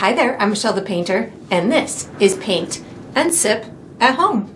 Hi there, I'm Michelle the Painter, and this is Paint and Sip at Home.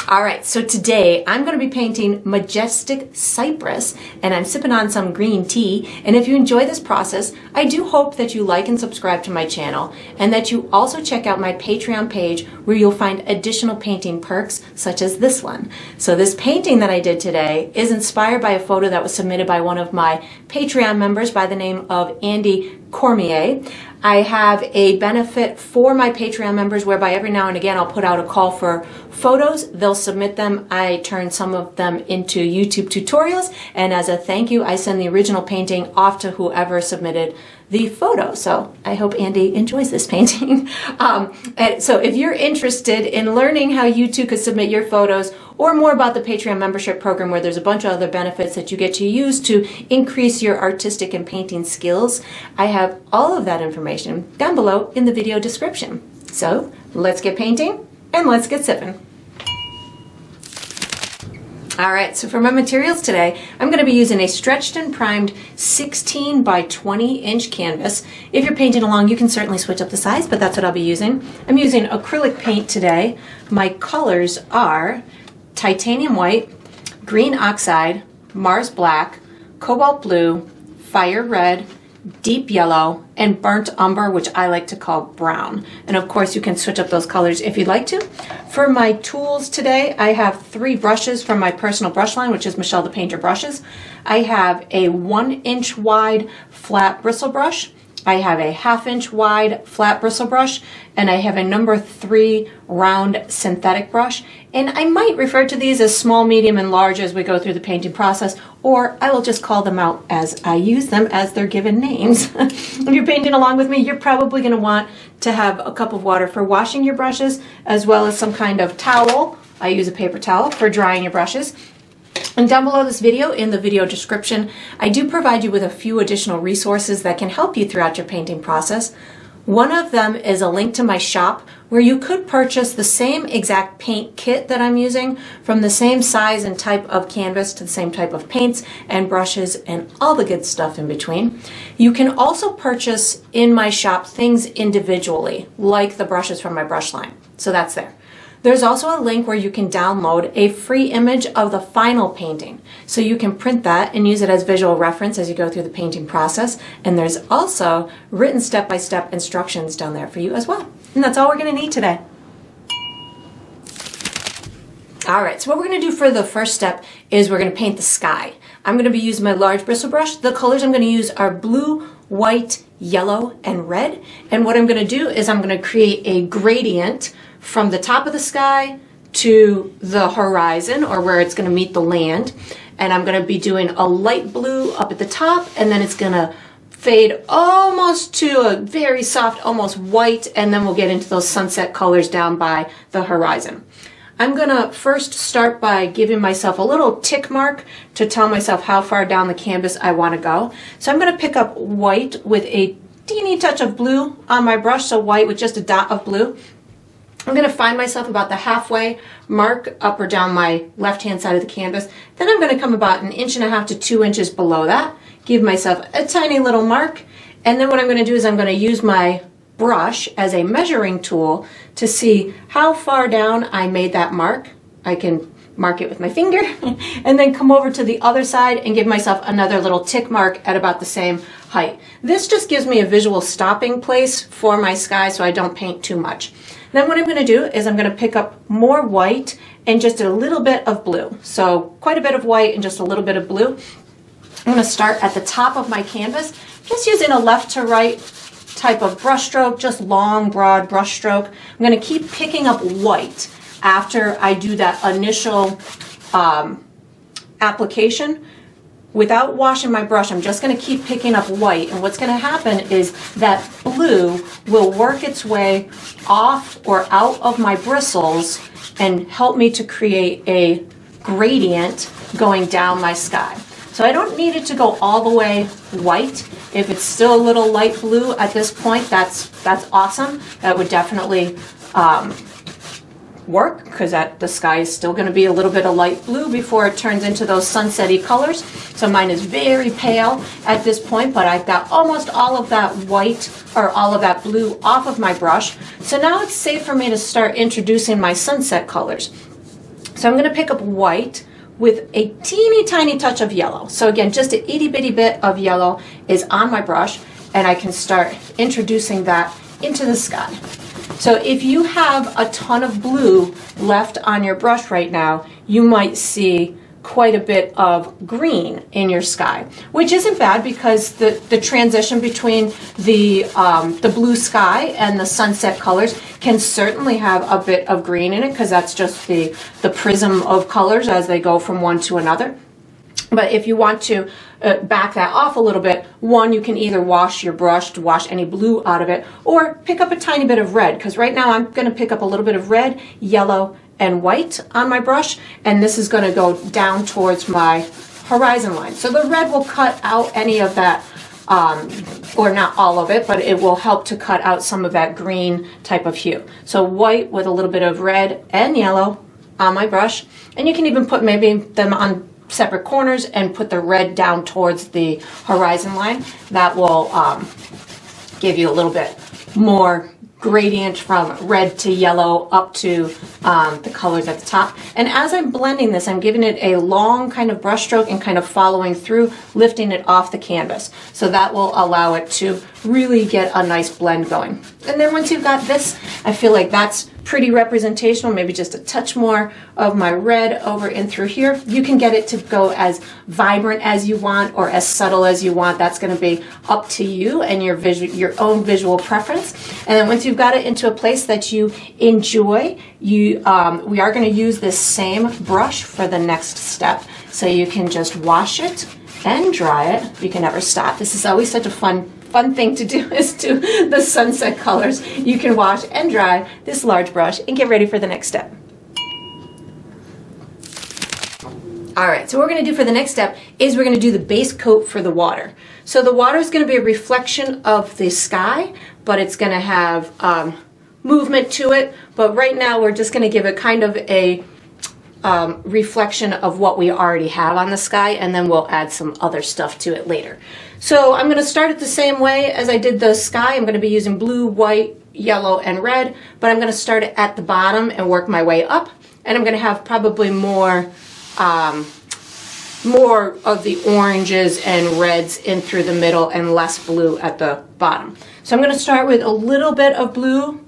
Alright, so today I'm going to be painting Majestic Cypress, and I'm sipping on some green tea. And if you enjoy this process, I do hope that you like and subscribe to my channel, and that you also check out my Patreon page where you'll find additional painting perks such as this one. So this painting that I did today is inspired by a photo that was submitted by one of my Patreon members by the name of Andy Cormier. I have a benefit for my Patreon members whereby every now and again I'll put out a call for photos. They'll submit them. I turn some of them into YouTube tutorials, and as a thank you, I send the original painting off to whoever submitted the photo. So I hope Andy enjoys this painting. So if you're interested in learning how you too could submit your photos, or more about the Patreon membership program where there's a bunch of other benefits that you get to use to increase your artistic and painting skills, I have all of that information down below in the video description. So let's get painting and let's get sipping. Alright, so for my materials today, I'm going to be using a stretched and primed 16 by 20 inch canvas. If you're painting along, you can certainly switch up the size, but that's what I'll be using. I'm using acrylic paint today. My colors are titanium white, green oxide, Mars black, cobalt blue, fire red, deep yellow, and burnt umber, which I like to call brown. And of course you can switch up those colors if you'd like to. For my tools today, I have 3 brushes from my personal brush line, which is Michelle the Painter brushes. I have a 1 inch wide flat bristle brush. I have a 1/2 inch wide flat bristle brush, and I have a number 3 round synthetic brush. And I might refer to these as small, medium, and large as we go through the painting process, or I will just call them out as I use them as they're given names. If you're painting along with me, you're probably going to want to have a cup of water for washing your brushes, as well as some kind of towel. I use a paper towel for drying your brushes. And down below this video, in the video description, I do provide you with a few additional resources that can help you throughout your painting process. One of them is a link to my shop where you could purchase the same exact paint kit that I'm using, from the same size and type of canvas to the same type of paints and brushes and all the good stuff in between. You can also purchase in my shop things individually, like the brushes from my brush line. So that's there. There's also a link where you can download a free image of the final painting. So you can print that and use it as visual reference as you go through the painting process. And there's also written step-by-step instructions down there for you as well. And that's all we're going to need today. Alright, so what we're going to do for the first step is we're going to paint the sky. I'm going to be using my large bristle brush. The colors I'm going to use are blue, white, yellow, and red. And what I'm going to do is I'm going to create a gradient from the top of the sky to the horizon, or where it's going to meet the land. And I'm going to be doing a light blue up at the top, and then it's going to fade almost to a very soft, almost white, and then we'll get into those sunset colors down by the horizon. I'm going to first start by giving myself a little tick mark to tell myself how far down the canvas I want to go. So I'm going to pick up white with a teeny touch of blue on my brush, so white with just a dot of blue. I'm going to find myself about the halfway mark up or down my left-hand side of the canvas. Then I'm going to come about 1.5 inches to 2 inches below that, give myself a tiny little mark, and then what I'm going to do is I'm going to use my brush as a measuring tool to see how far down I made that mark. I can mark it with my finger and then come over to the other side and give myself another little tick mark at about the same height. This just gives me a visual stopping place for my sky so I don't paint too much. Then what I'm going to do is I'm going to pick up more white and just a little bit of blue. So quite a bit of white and just a little bit of blue. I'm going to start at the top of my canvas, just using a left to right type of brush stroke, just long, broad brush stroke. I'm going to keep picking up white after I do that initial application. Without washing my brush, I'm just going to keep picking up white, and what's going to happen is that blue will work its way off or out of my bristles and help me to create a gradient going down my sky. So I don't need it to go all the way white. If it's still a little light blue at this point, that's awesome. That would definitely work, because the sky is still going to be a little bit of light blue before it turns into those sunset-y colors. So mine is very pale at this point, but I've got almost all of that white or all of that blue off of my brush. So now it's safe for me to start introducing my sunset colors. So I'm going to pick up white with a teeny tiny touch of yellow. So again, just an itty bitty bit of yellow is on my brush, and I can start introducing that into the sky. So if you have a ton of blue left on your brush right now, you might see quite a bit of green in your sky, which isn't bad, because the transition between the blue sky and the sunset colors can certainly have a bit of green in it, because that's just the prism of colors as they go from one to another. But if you want to back that off a little bit, one, you can either wash your brush to wash any blue out of it, or pick up a tiny bit of red, because right now I'm going to pick up a little bit of red, yellow, and white on my brush, and this is going to go down towards my horizon line. So the red will cut out any of that, or not all of it, but it will help to cut out some of that green type of hue. So white with a little bit of red and yellow on my brush, and you can even put maybe them on separate corners and put the red down towards the horizon line. That will give you a little bit more gradient from red to yellow up to the colors at the top. And as I'm blending this, I'm giving it a long kind of brush stroke and kind of following through, lifting it off the canvas. So that will allow it to really get a nice blend going. And then once you've got this, I feel like that's pretty representational, maybe just a touch more of my red over in through here. You can get it to go as vibrant as you want or as subtle as you want. That's going to be up to you and your own visual preference. And then once you've got it into a place that you enjoy, we are going to use this same brush for the next step. So you can just wash it and dry it. You can never stop. This is always such a fun thing to do, is do the sunset colors. You can wash and dry this large brush and get ready for the next step. All right, so what we're going to do for the next step is we're going to do the base coat for the water. So the water is going to be a reflection of the sky, but it's going to have movement to it. But right now we're just going to give it kind of a reflection of what we already have on the sky, and then we'll add some other stuff to it later. So I'm going to start it the same way as I did the sky. I'm going to be using blue, white, yellow, and red, but I'm going to start it at the bottom and work my way up. And I'm going to have probably more of the oranges and reds in through the middle and less blue at the bottom. So I'm going to start with a little bit of blue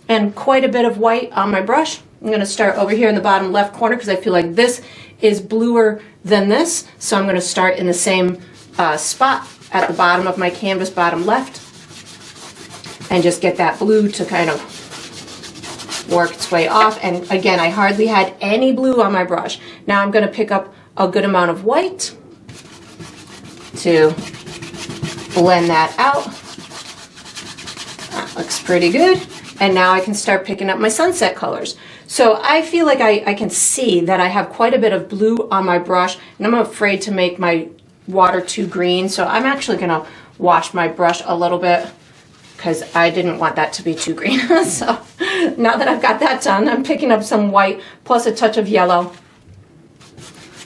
and quite a bit of white on my brush. I'm going to start over here in the bottom left corner because I feel like this is bluer than this. So I'm going to start in the same spot at the bottom of my canvas, bottom left, and just get that blue to kind of work its way off. And again, I hardly had any blue on my brush. Now I'm going to pick up a good amount of white to blend that out. That looks pretty good. And now I can start picking up my sunset colors. So I feel like I can see that I have quite a bit of blue on my brush, and I'm afraid to make my water too green. So I'm actually going to wash my brush a little bit because I didn't want that to be too green. So now that I've got that done, I'm picking up some white plus a touch of yellow,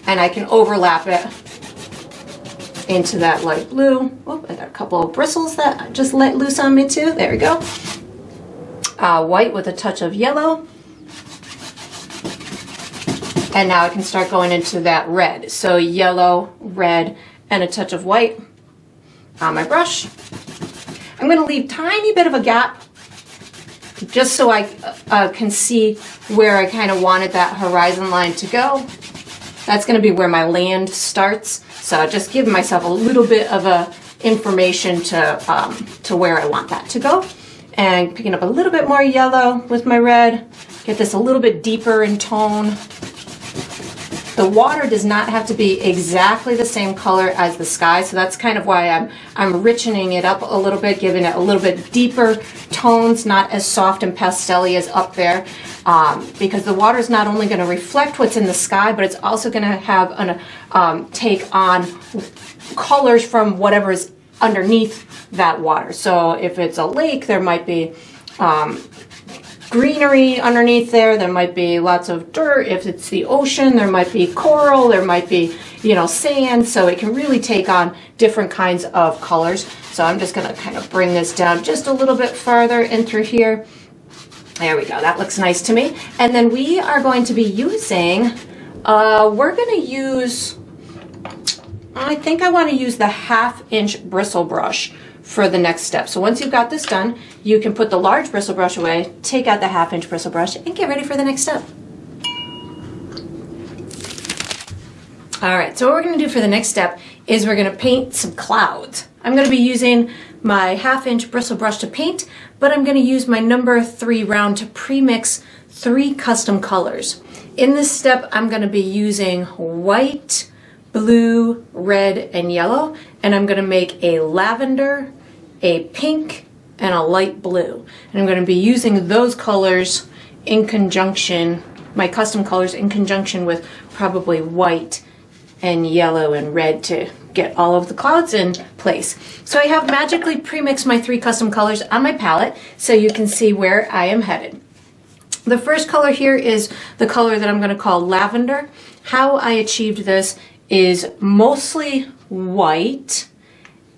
and I can overlap it into that light blue. Oh, I got a couple of bristles that I just let loose on me too. There we go. White with a touch of yellow. And now I can start going into that red. So yellow, red, and a touch of white on my brush. I'm going to leave a tiny bit of a gap just so I can see where I kind of wanted that horizon line to go. That's going to be where my land starts. So just give myself a little bit of information to where I want that to go. And picking up a little bit more yellow with my red. Get this a little bit deeper in tone. The water does not have to be exactly the same color as the sky, so that's kind of why I'm richening it up a little bit, giving it a little bit deeper tones, not as soft and pastel-y as up there, because the water is not only going to reflect what's in the sky, but it's also going to have an take on colors from whatever is underneath that water. So if it's a lake, there might be greenery underneath there. There might be lots of dirt. If it's the ocean, there might be coral. There might be, you know, sand. So it can really take on different kinds of colors. So I'm just going to kind of bring this down just a little bit farther in through here. There we go. That looks nice to me. And then we are going to be using, we're going to use, I think I want to use the 1/2-inch bristle brush for the next step. So once you've got this done, you can put the large bristle brush away, take out the 1/2-inch bristle brush, and get ready for the next step. All right, so what we're going to do for the next step is we're going to paint some clouds. I'm going to be using my 1/2-inch bristle brush to paint, but I'm going to use my number 3 round to pre-mix 3 custom colors. In this step, I'm going to be using white, blue, red, and yellow, and I'm going to make a lavender, a pink, and a light blue. And I'm going to be using those colors in conjunction, my custom colors in conjunction with probably white and yellow and red to get all of the clouds in place. So I have magically pre-mixed my 3 custom colors on my palette so you can see where I am headed. The first color here is the color that I'm going to call lavender. How I achieved this is mostly white,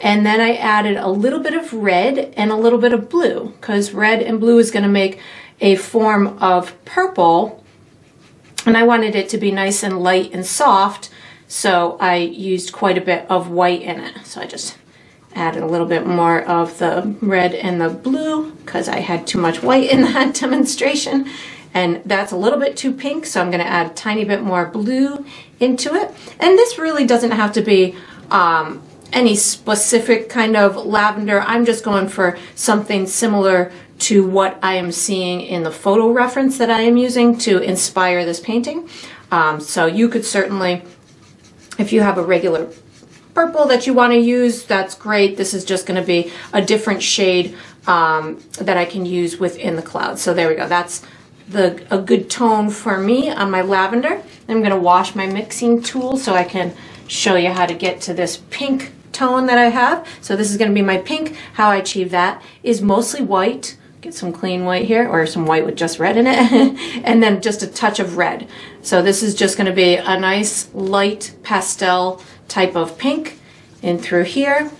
and then I added a little bit of red and a little bit of blue, because red and blue is going to make a form of purple, and I wanted it to be nice and light and soft, so I used quite a bit of white in it. So I just added a little bit more of the red and the blue because I had too much white in that demonstration. And that's a little bit too pink, so I'm going to add a tiny bit more blue into it. And this really doesn't have to be any specific kind of lavender. I'm just going for something similar to what I am seeing in the photo reference that I am using to inspire this painting. So you could certainly, if you have a regular purple that you want to use, that's great. This is just going to be a different shade that I can use within the cloud. So there we go. That's a good tone for me on my lavender. I'm going to wash my mixing tool so I can show you how to get to this pink tone that I have. So this is going to be my pink. How I achieve that is mostly white. Get some clean white here, or some white with just red in it, and then just a touch of red. So this is just going to be a nice light pastel type of pink in through here.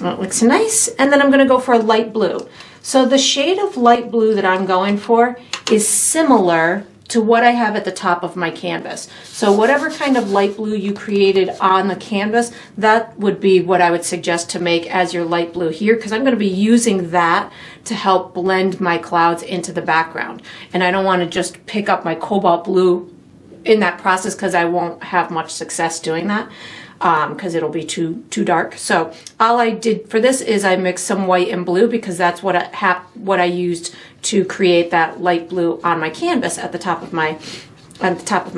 It looks nice. And then I'm going to go for a light blue. So the shade of light blue that I'm going for is similar to what I have at the top of my canvas. So whatever kind of light blue you created on the canvas, that would be what I would suggest to make as your light blue here, because I'm going to be using that to help blend my clouds into the background. And I don't want to just pick up my cobalt blue in that process because I won't have much success doing that. Because it'll be too dark. So all I did for this is I mixed some white and blue because that's what I used to create that light blue on my canvas at the top of my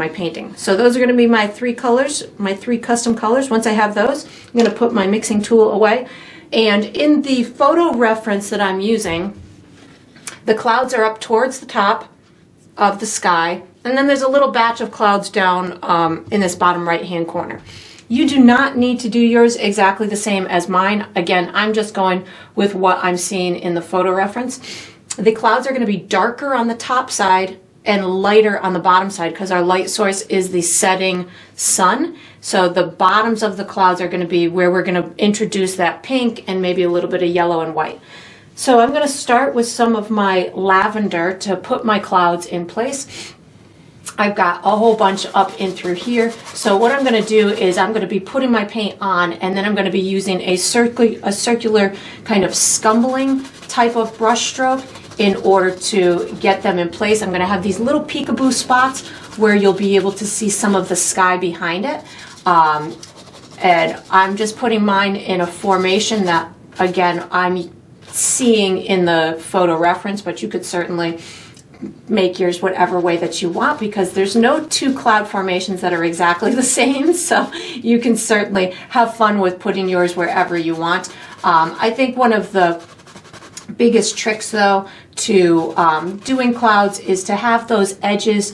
painting. So those are going to be my 3 colors, my 3 custom colors. Once I have those, I'm going to put my mixing tool away. And in the photo reference that I'm using, the clouds are up towards the top of the sky, and then there's a little batch of clouds down in this bottom right hand corner. You do not need to do yours exactly the same as mine. Again, I'm just going with what I'm seeing in the photo reference. The clouds are going to be darker on the top side and lighter on the bottom side because our light source is the setting sun. So the bottoms of the clouds are going to be where we're going to introduce that pink and maybe a little bit of yellow and white. So I'm going to start with some of my lavender to put my clouds in place. I've got a whole bunch up in through here. So what I'm going to do is I'm going to be putting my paint on, and then I'm going to be using a circular kind of scumbling type of brush stroke in order to get them in place. I'm going to have these little peekaboo spots where you'll be able to see some of the sky behind it. And I'm just putting mine in a formation that, again, I'm seeing in the photo reference, but you could certainly make yours whatever way that you want, because there's no two cloud formations that are exactly the same. So you can certainly have fun with putting yours wherever you want. I think one of the biggest tricks though to doing clouds is to have those edges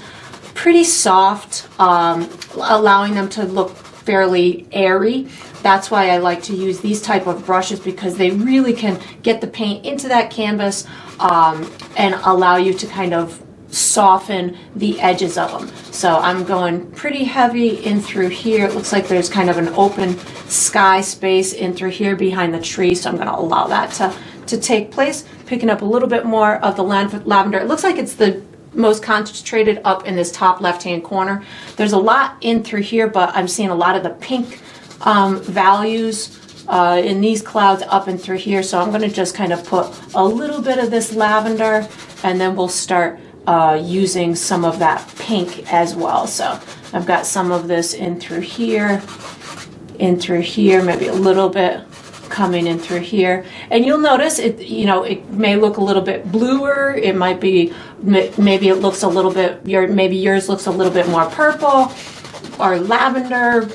pretty soft, allowing them to look fairly airy. That's why I like to use these type of brushes, because they really can get the paint into that canvas and allow you to kind of soften the edges of them. So I'm going pretty heavy in through here. It looks like there's kind of an open sky space in through here behind the tree, so I'm going to allow that to take place. Picking up a little bit more of the lavender. It looks like it's the most concentrated up in this top left hand corner. There's a lot in through here, but I'm seeing a lot of the pink values in these clouds up and through here. So I'm going to just kind of put a little bit of this lavender, and then we'll start using some of that pink as well. So I've got some of this in through here, maybe a little bit coming in through here, and you'll notice it, you know, it may look a little bit bluer. It might be, maybe it looks a little bit, maybe yours looks a little bit more purple or lavender.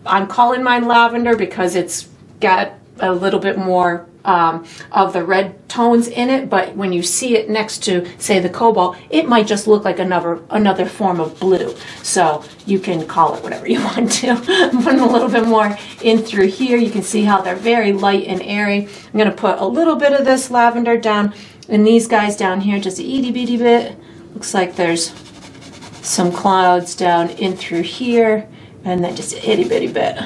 I'm calling mine lavender because it's got a little bit more of the red tones in it, but when you see it next to, say, the cobalt, it might just look like another form of blue. So you can call it whatever you want to. I'm putting a little bit more in through here. You can see how they're very light and airy. I'm going to put a little bit of this lavender down in these guys down here, just a itty bitty bit. Looks like there's some clouds down in through here, and then just an itty bitty bit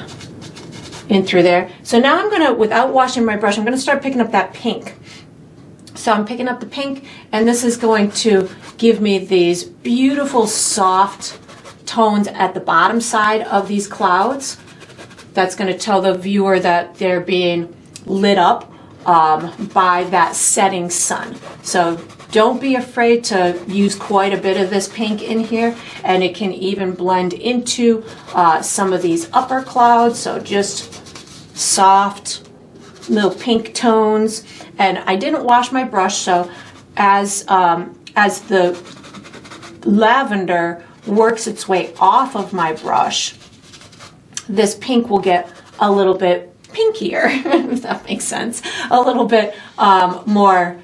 in through there. So now I'm gonna, without washing my brush, I'm gonna start picking up that pink. So I'm picking up the pink, and this is going to give me these beautiful soft tones at the bottom side of these clouds. That's gonna tell the viewer that they're being lit up by that setting sun. So don't be afraid to use quite a bit of this pink in here, and it can even blend into some of these upper clouds. So just soft little pink tones. And I didn't wash my brush, so as the lavender works its way off of my brush, this pink will get a little bit pinkier, if that makes sense, a little bit more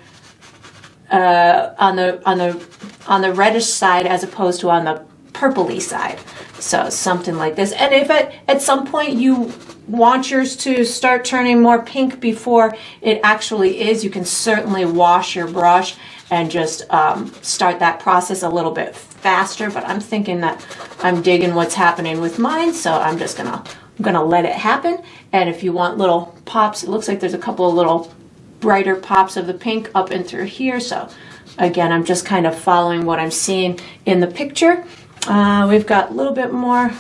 on the reddish side as opposed to on the purpley side. So something like this. And if at some point you want yours to start turning more pink before it actually is, you can certainly wash your brush and just start that process a little bit faster. But I'm thinking that I'm digging what's happening with mine, so I'm just gonna let it happen. And if you want little pops, it looks like there's a couple of little brighter pops of the pink up and through here. So again, I'm just kind of following what I'm seeing in the picture. We've got a little bit more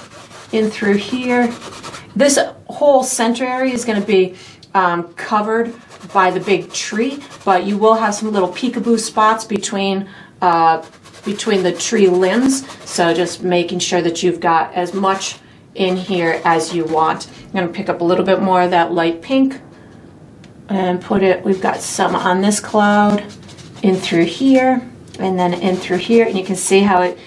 in through here. This whole center area is going to be covered by the big tree, but you will have some little peekaboo spots between the tree limbs. So just making sure that you've got as much in here as you want. I'm going to pick up a little bit more of that light pink and put it, we've got some on this cloud in through here and then in through here, and you can see how it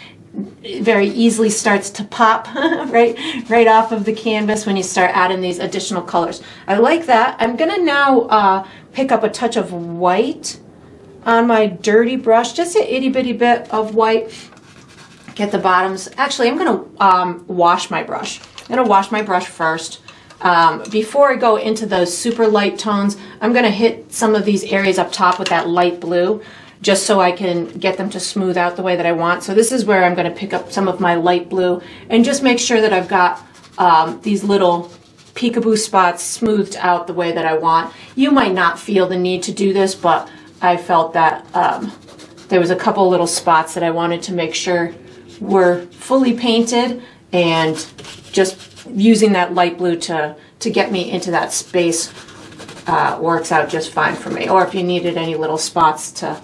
very easily starts to pop right off of the canvas when you start adding these additional colors. I like that. I'm gonna now pick up a touch of white on my dirty brush, just an itty bitty bit of white. Get the bottoms. Actually, I'm gonna wash my brush. I'm gonna wash my brush first. Before I go into those super light tones, I'm gonna hit some of these areas up top with that light blue, just so I can get them to smooth out the way that I want. So this is where I'm going to pick up some of my light blue and just make sure that I've got these little peekaboo spots smoothed out the way that I want. You might not feel the need to do this, but I felt that there was a couple little spots that I wanted to make sure were fully painted, and just using that light blue to get me into that space works out just fine for me. Or if you needed any little spots to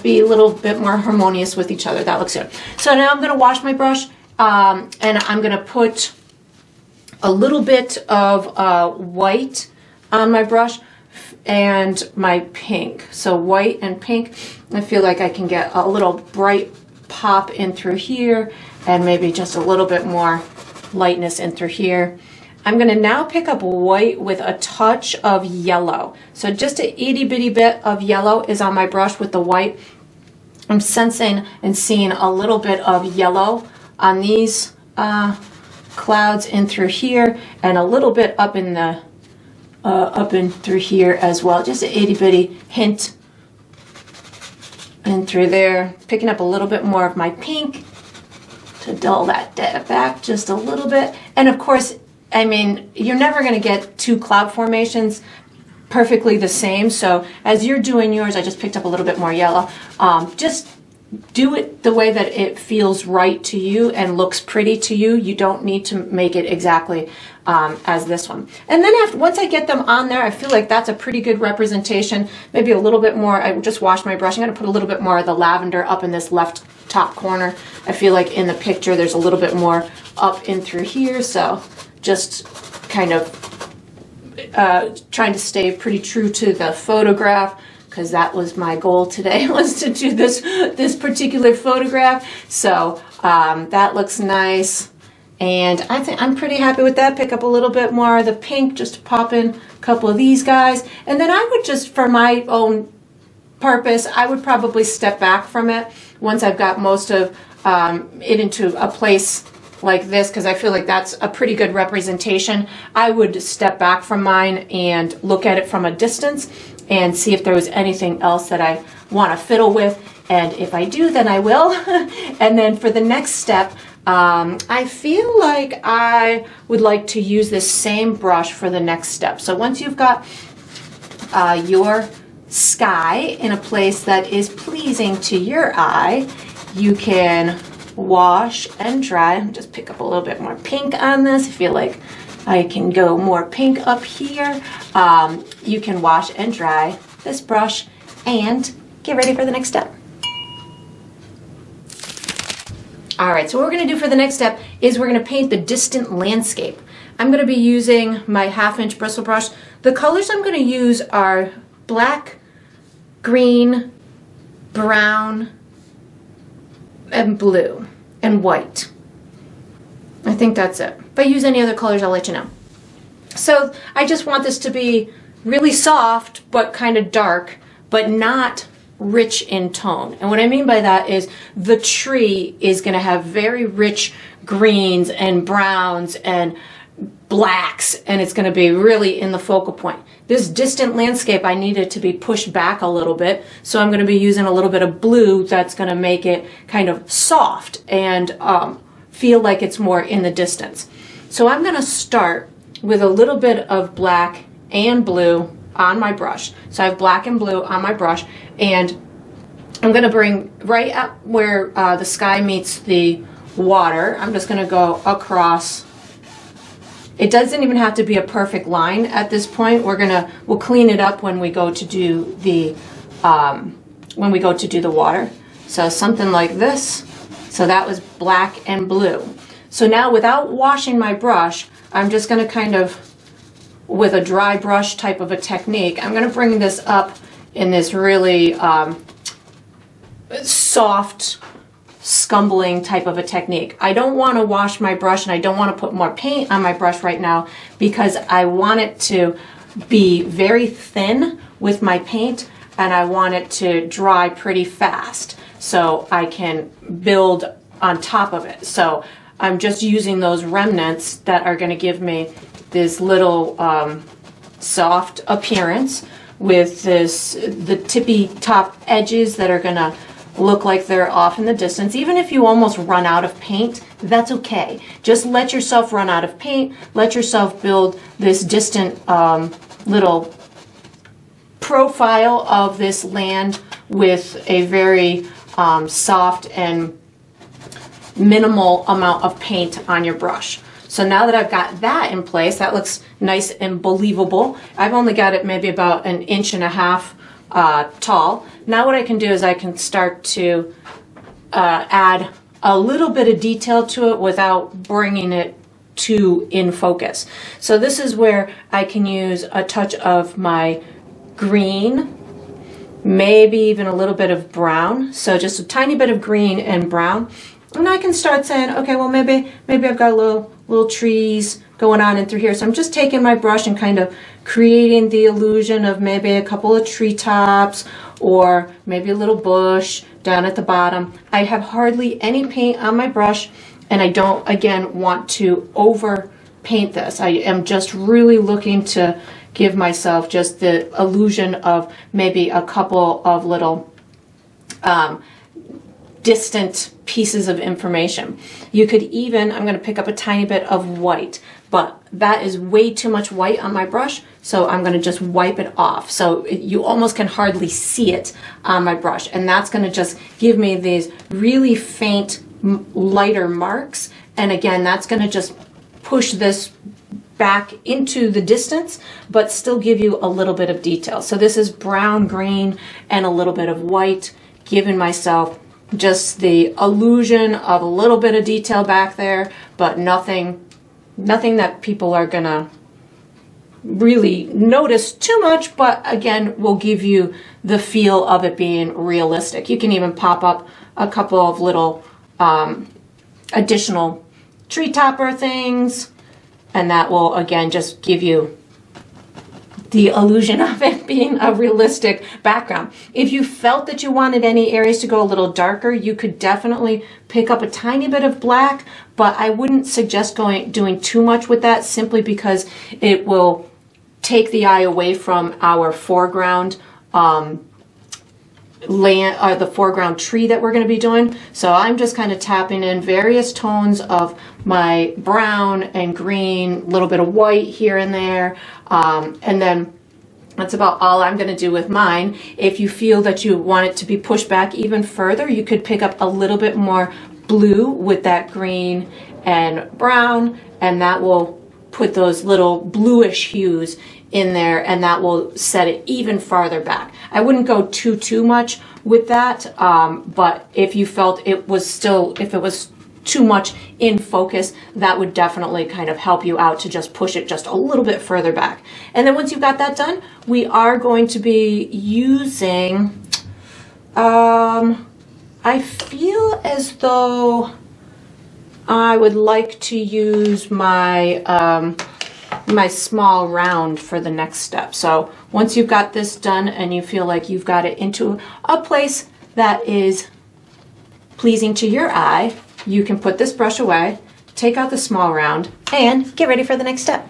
be a little bit more harmonious with each other, that looks good. So now I'm going to wash my brush, and I'm going to put a little bit of white on my brush. and my pink. So white and pink, I feel like I can get a little bright pop in through here and maybe just a little bit more lightness in through here. I'm going to now pick up white with a touch of yellow. So just an itty bitty bit of yellow is on my brush with the white. I'm sensing and seeing a little bit of yellow on these clouds in through here, and a little bit up in the up in through here as well. Just an itty bitty hint in through there. Picking up a little bit more of my pink to dull that back just a little bit. And of course, I mean, you're never going to get two cloud formations perfectly the same. So as you're doing yours, I just picked up a little bit more yellow. Just do it the way that it feels right to you and looks pretty to you. You don't need to make it exactly as this one. And then once I get them on there, I feel like that's a pretty good representation. Maybe a little bit more. I just washed my brush. I'm going to put a little bit more of the lavender up in this left top corner. I feel like in the picture there's a little bit more up in through here. So just kind of trying to stay pretty true to the photograph, because that was my goal today, was to do this particular photograph. So that looks nice, and I think I'm pretty happy with that. Pick up a little bit more of the pink just to pop in a couple of these guys, and then I would just, for my own purpose, I would probably step back from it once I've got most of it into a place like this, because I feel like that's a pretty good representation. I would step back from mine and look at it from a distance and see if there was anything else that I want to fiddle with, and if I do, then I will. And then for the next step, I feel like I would like to use this same brush for the next step. So once you've got your sky in a place that is pleasing to your eye, you can wash and dry. Just pick up a little bit more pink on this. I feel like I can go more pink up here. You can wash and dry this brush and get ready for the next step. All right, so what we're going to do for the next step is we're going to paint the distant landscape. I'm going to be using my 1/2" bristle brush. The colors I'm going to use are black, green, brown, and blue, and white. I think that's it. If I use any other colors, I'll let you know. So I just want this to be really soft, but kind of dark, but not rich in tone. And what I mean by that is the tree is going to have very rich greens and browns and blacks, and it's going to be really in the focal point. This distant landscape, I need it to be pushed back a little bit, so I'm going to be using a little bit of blue that's going to make it kind of soft and feel like it's more in the distance. So I'm going to start with a little bit of black and blue on my brush. So I have black and blue on my brush, and I'm going to bring right up where the sky meets the water. I'm just going to go across. It doesn't even have to be a perfect line at this point. We'll clean it up when we go to do the water. So something like this. So that was black and blue. So now, without washing my brush, I'm just going to kind of, with a dry brush type of a technique, I'm going to bring this up in this really soft, scumbling type of a technique. I don't want to wash my brush, and I don't want to put more paint on my brush right now, because I want it to be very thin with my paint, and I want it to dry pretty fast so I can build on top of it. So I'm just using those remnants that are going to give me this little soft appearance with the tippy top edges that are going to look like they're off in the distance. Even if you almost run out of paint, that's okay. Just let yourself run out of paint. Let yourself build this distant little profile of this land with a very soft and minimal amount of paint on your brush. So now that I've got that in place, that looks nice and believable. I've only got it maybe about 1.5 inches tall. Now what I can do is I can start to add a little bit of detail to it without bringing it too in focus. So this is where I can use a touch of my green, maybe even a little bit of brown. So just a tiny bit of green and brown. And I can start saying, okay, well, maybe I've got little trees going on in through here. So I'm just taking my brush and kind of creating the illusion of maybe a couple of treetops or maybe a little bush down at the bottom. I have hardly any paint on my brush, and I don't, again, want to over paint this. I am just really looking to give myself just the illusion of maybe a couple of little distant pieces of information. You could even, I'm going to pick up a tiny bit of white, but that is way too much white on my brush, so I'm going to just wipe it off. So you almost can hardly see it on my brush, and that's going to just give me these really faint, lighter marks. And again, that's going to just push this back into the distance, but still give you a little bit of detail. So this is brown, green, and a little bit of white, giving myself just the illusion of a little bit of detail back there, but nothing that people are gonna really notice too much, but again, will give you the feel of it being realistic. You can even pop up a couple of little additional tree topper things, and that will again just give you the illusion of it being a realistic background. If you felt that you wanted any areas to go a little darker, you could definitely pick up a tiny bit of black, but I wouldn't suggest doing too much with that, simply because it will take the eye away from our foreground the foreground tree that we're going to be doing. So I'm just kind of tapping in various tones of my brown and green, a little bit of white here and there, and then that's about all I'm going to do with mine. If you feel that you want it to be pushed back even further, you could pick up a little bit more blue with that green and brown, and that will put those little bluish hues in there, and that will set it even farther back. I wouldn't go too much with that, but if you felt it was if it was too much in focus, that would definitely kind of help you out to just push it just a little bit further back. And then once you've got that done, we are going to be using, I feel as though I would like to use my my small round for the next step. So once you've got this done and you feel like you've got it into a place that is pleasing to your eye, you can put this brush away, take out the small round, and get ready for the next step.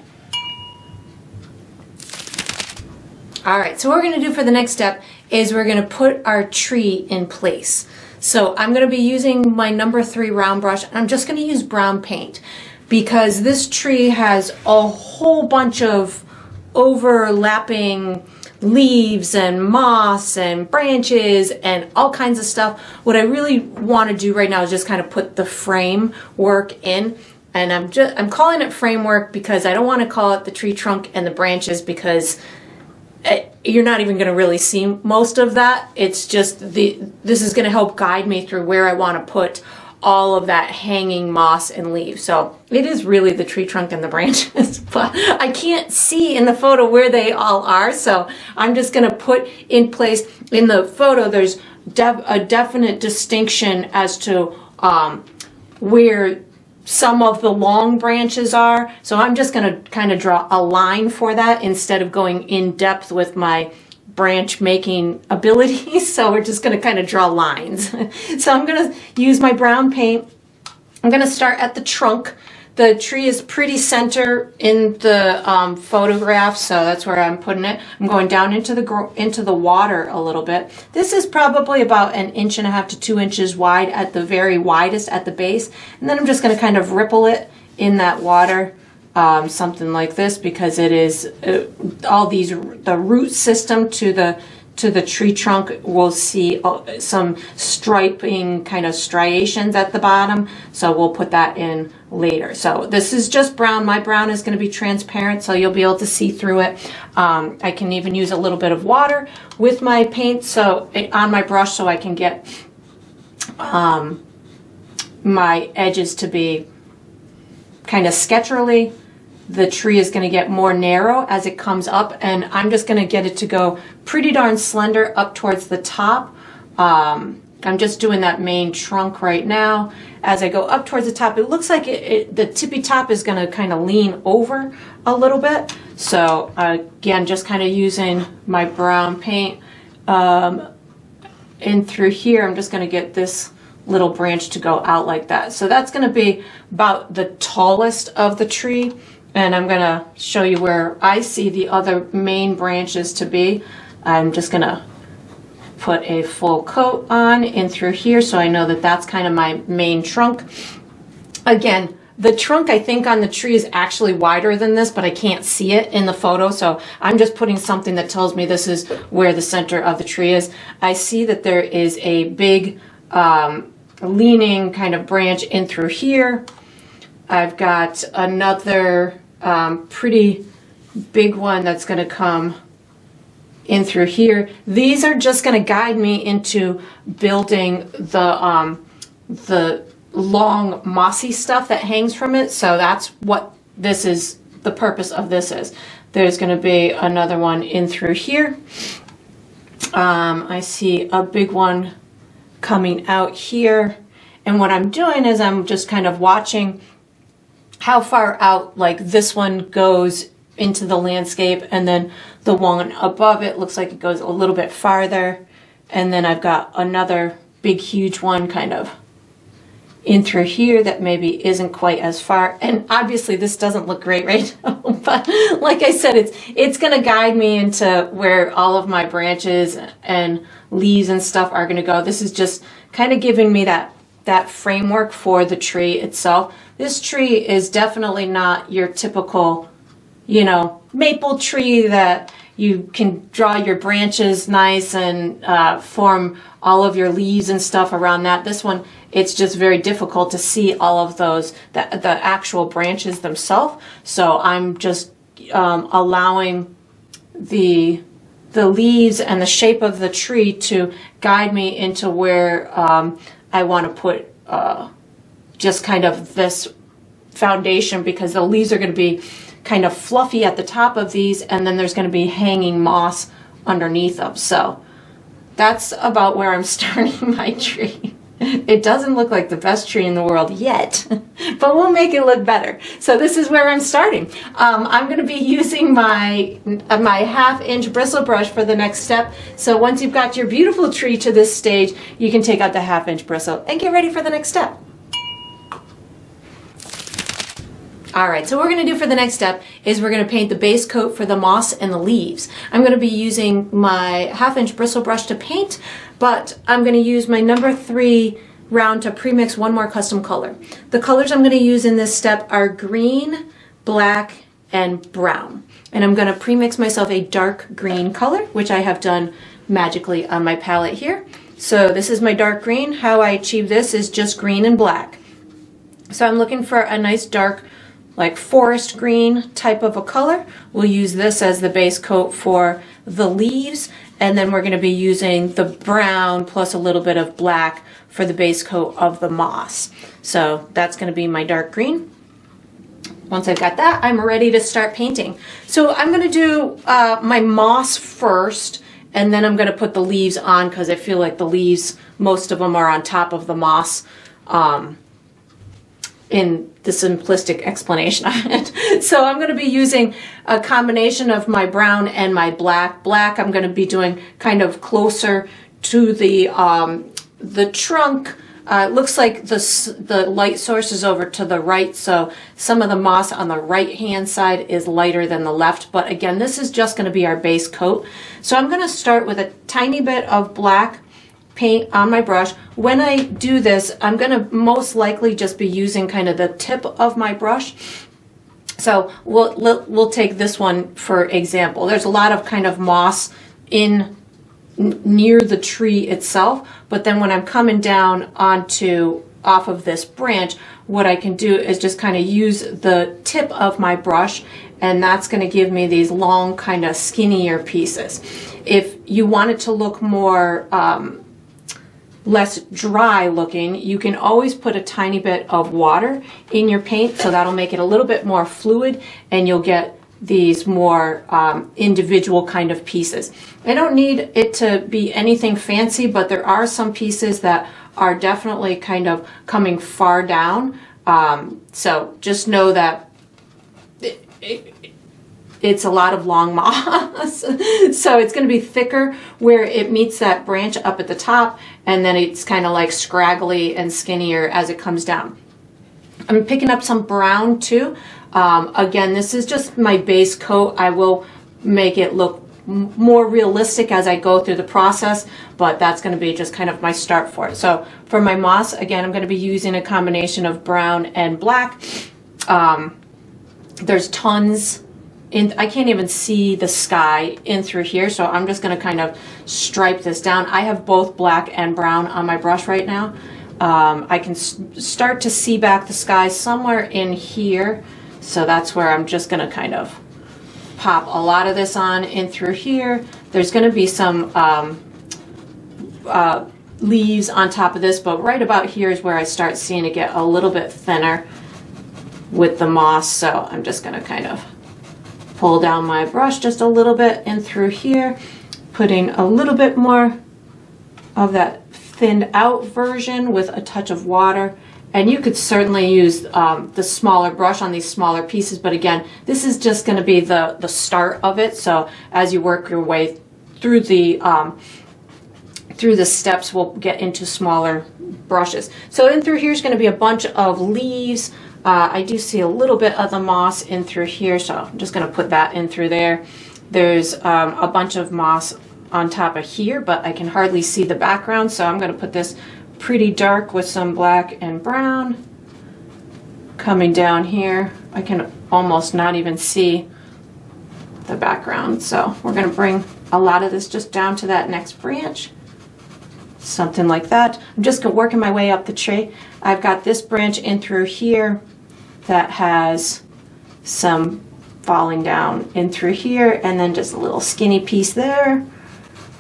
All right, so what we're going to do for the next step is we're going to put our tree in place. So I'm going to be using my number 3 round brush, and I'm just going to use brown paint, because this tree has a whole bunch of overlapping leaves and moss and branches and all kinds of stuff. What I really want to do right now is just kind of put the framework in, and I'm calling it framework because I don't want to call it the tree trunk and the branches, because you're not even going to really see most of that. It's just this is going to help guide me through where I want to put all of that hanging moss and leaves. So it is really the tree trunk and the branches, but I can't see in the photo where they all are. So I'm just going to put in place in the photo. There's a definite distinction as to where some of the long branches are. So I'm just going to kind of draw a line for that instead of going in depth with my branch making abilities. So we're just going to kind of draw lines. So I'm going to use my brown paint. I'm going to start at the trunk. The tree is pretty center in the photograph, so that's where I'm putting it. I'm going down into the water a little bit. This is probably about 1.5 inches to 2 inches wide at the very widest at the base, and then I'm just going to kind of ripple it in that water. Something like this, because it is all these, the root system to the tree trunk will see some striping kind of striations at the bottom, so we'll put that in later. So this is just brown. My brown is going to be transparent, so you'll be able to see through it. I can even use a little bit of water with my paint on my brush, so I can get my edges to be kind of sketcherly the tree is going to get more narrow as it comes up, and I'm just going to get it to go pretty darn slender up towards the top. I'm just doing that main trunk right now. As I go up towards the top, it looks like the tippy top is going to kind of lean over a little bit. So again, just kind of using my brown paint in through here. I'm just going to get this little branch to go out like that. So that's going to be about the tallest of the tree. And I'm going to show you where I see the other main branches to be. I'm just going to put a full coat on in through here so I know that that's kind of my main trunk. Again, the trunk I think on the tree is actually wider than this, but I can't see it in the photo, so I'm just putting something that tells me this is where the center of the tree is. I see that there is a big leaning kind of branch in through here. I've got another pretty big one that's going to come in through here. These are just going to guide me into building the long mossy stuff that hangs from it. So that's what this is, the purpose of this is. There's going to be another one in through here. I see a big one coming out here, and what I'm doing is I'm just kind of watching how far out like this one goes into the landscape, and then the one above it looks like it goes a little bit farther, and then I've got another big huge one kind of in through here that maybe isn't quite as far. And obviously this doesn't look great right now, but like I said, it's going to guide me into where all of my branches and leaves and stuff are going to go. This is just kind of giving me that framework for the tree itself. This tree is definitely not your typical, you know, maple tree that you can draw your branches nice and form all of your leaves and stuff around that. This one, it's just very difficult to see all of those, the actual branches themselves. So I'm just allowing the leaves and the shape of the tree to guide me into where I want to put just kind of this foundation, because the leaves are going to be kind of fluffy at the top of these, and then there's going to be hanging moss underneath them. So that's about where I'm starting my tree. It doesn't look like the best tree in the world yet, but we'll make it look better. So this is where I'm starting. I'm going to be using my 1/2-inch bristle brush for the next step. So once you've got your beautiful tree to this stage, you can take out the 1/2-inch bristle and get ready for the next step. All right, so what we're going to do for the next step is we're going to paint the base coat for the moss and the leaves. I'm going to be using my 1/2-inch bristle brush to paint, but I'm going to use my number 3 round to premix one more custom color. The colors I'm going to use in this step are green, black, and brown. And I'm going to premix myself a dark green color, which I have done magically on my palette here. So this is my dark green. How I achieve this is just green and black. So I'm looking for a nice dark, like forest green type of a color. We'll use this as the base coat for the leaves, and then we're going to be using the brown plus a little bit of black for the base coat of the moss. So that's going to be my dark green. Once I've got that, I'm ready to start painting. So I'm going to do my moss first, and then I'm going to put the leaves on, because I feel like the leaves, most of them are on top of the moss. In the simplistic explanation of it. So I'm going to be using a combination of my brown and my black. Black I'm going to be doing kind of closer to the trunk. It looks like the light source is over to the right, so some of the moss on the right hand side is lighter than the left, but again, this is just going to be our base coat. So I'm going to start with a tiny bit of black paint on my brush. When I do this, I'm going to most likely just be using kind of the tip of my brush. So we'll take this one for example. There's a lot of kind of moss in near the tree itself, but then when I'm coming down off of this branch, what I can do is just kind of use the tip of my brush, and that's going to give me these long kind of skinnier pieces. If you want it to look more less dry looking, you can always put a tiny bit of water in your paint, so that'll make it a little bit more fluid and you'll get these more individual kind of pieces. I don't need it to be anything fancy, but there are some pieces that are definitely kind of coming far down. So just know that it's a lot of long moss. So it's going to be thicker where it meets that branch up at the top, and then it's kind of like scraggly and skinnier as it comes down. I'm picking up some brown too. Again, this is just my base coat. I will make it look more realistic as I go through the process, but that's going to be just kind of my start for it. So for my moss, again, I'm going to be using a combination of brown and black. There's tons in, I can't even see the sky in through here, so I'm just going to kind of stripe this down. I have both black and brown on my brush right now. I can start to see back the sky somewhere in here, so that's where I'm just going to kind of pop a lot of this on in through here. There's going to be some leaves on top of this, but right about here is where I start seeing it get a little bit thinner with the moss, so I'm just going to kind of pull down my brush just a little bit in through here, putting a little bit more of that thinned out version with a touch of water. And you could certainly use the smaller brush on these smaller pieces, but again, this is just going to be the start of it. So as you work your way through the steps, we'll get into smaller brushes. So in through here is going to be a bunch of leaves. I do see a little bit of the moss in through here, so I'm just going to put that in through there. There's a bunch of moss on top of here, but I can hardly see the background, so I'm going to put this pretty dark with some black and brown coming down here. I can almost not even see the background, so we're going to bring a lot of this just down to that next branch, something like that. I'm just working my way up the tree. I've got this branch in through here that has some falling down in through here, and then just a little skinny piece there.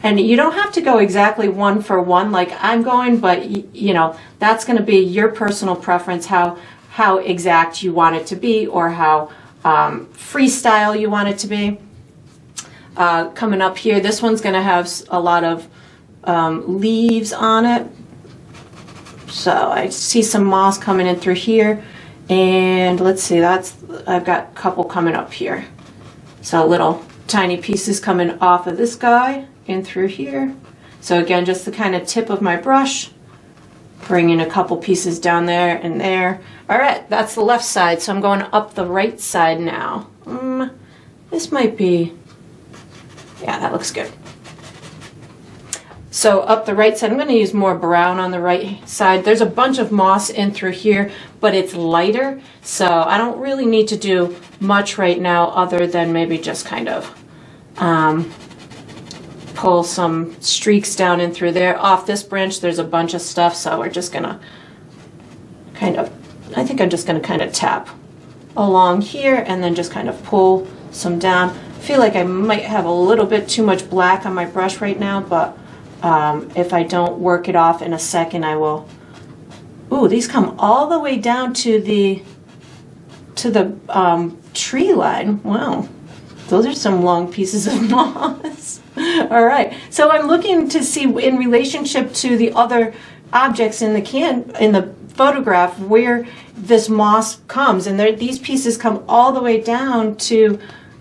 And you don't have to go exactly one for one like I'm going, but you know, that's going to be your personal preference, how exact you want it to be, or how freestyle you want it to be. Coming up here, this one's going to have a lot of leaves on it. So I see some moss coming in through here, and let's see, I've got a couple coming up here. So little tiny pieces coming off of this guy in through here. So again, just the kind of tip of my brush, bringing a couple pieces down there and there. All right, that's the left side, so I'm going up the right side now. This might be, yeah, that looks good. So up the right side, I'm going to use more brown on the right side. There's a bunch of moss in through here, but it's lighter, so I don't really need to do much right now other than maybe just kind of pull some streaks down in through there. Off this branch, there's a bunch of stuff, so we're just going to kind of, I think I'm just going to kind of tap along here and then just kind of pull some down. I feel like I might have a little bit too much black on my brush right now, but if I don't work it off in a second, I will. Ooh, these come all the way down to the tree line. Wow, those are some long pieces of moss. All right, so I'm looking to see in relationship to the other objects in the photograph where this moss comes, and these pieces come all the way down to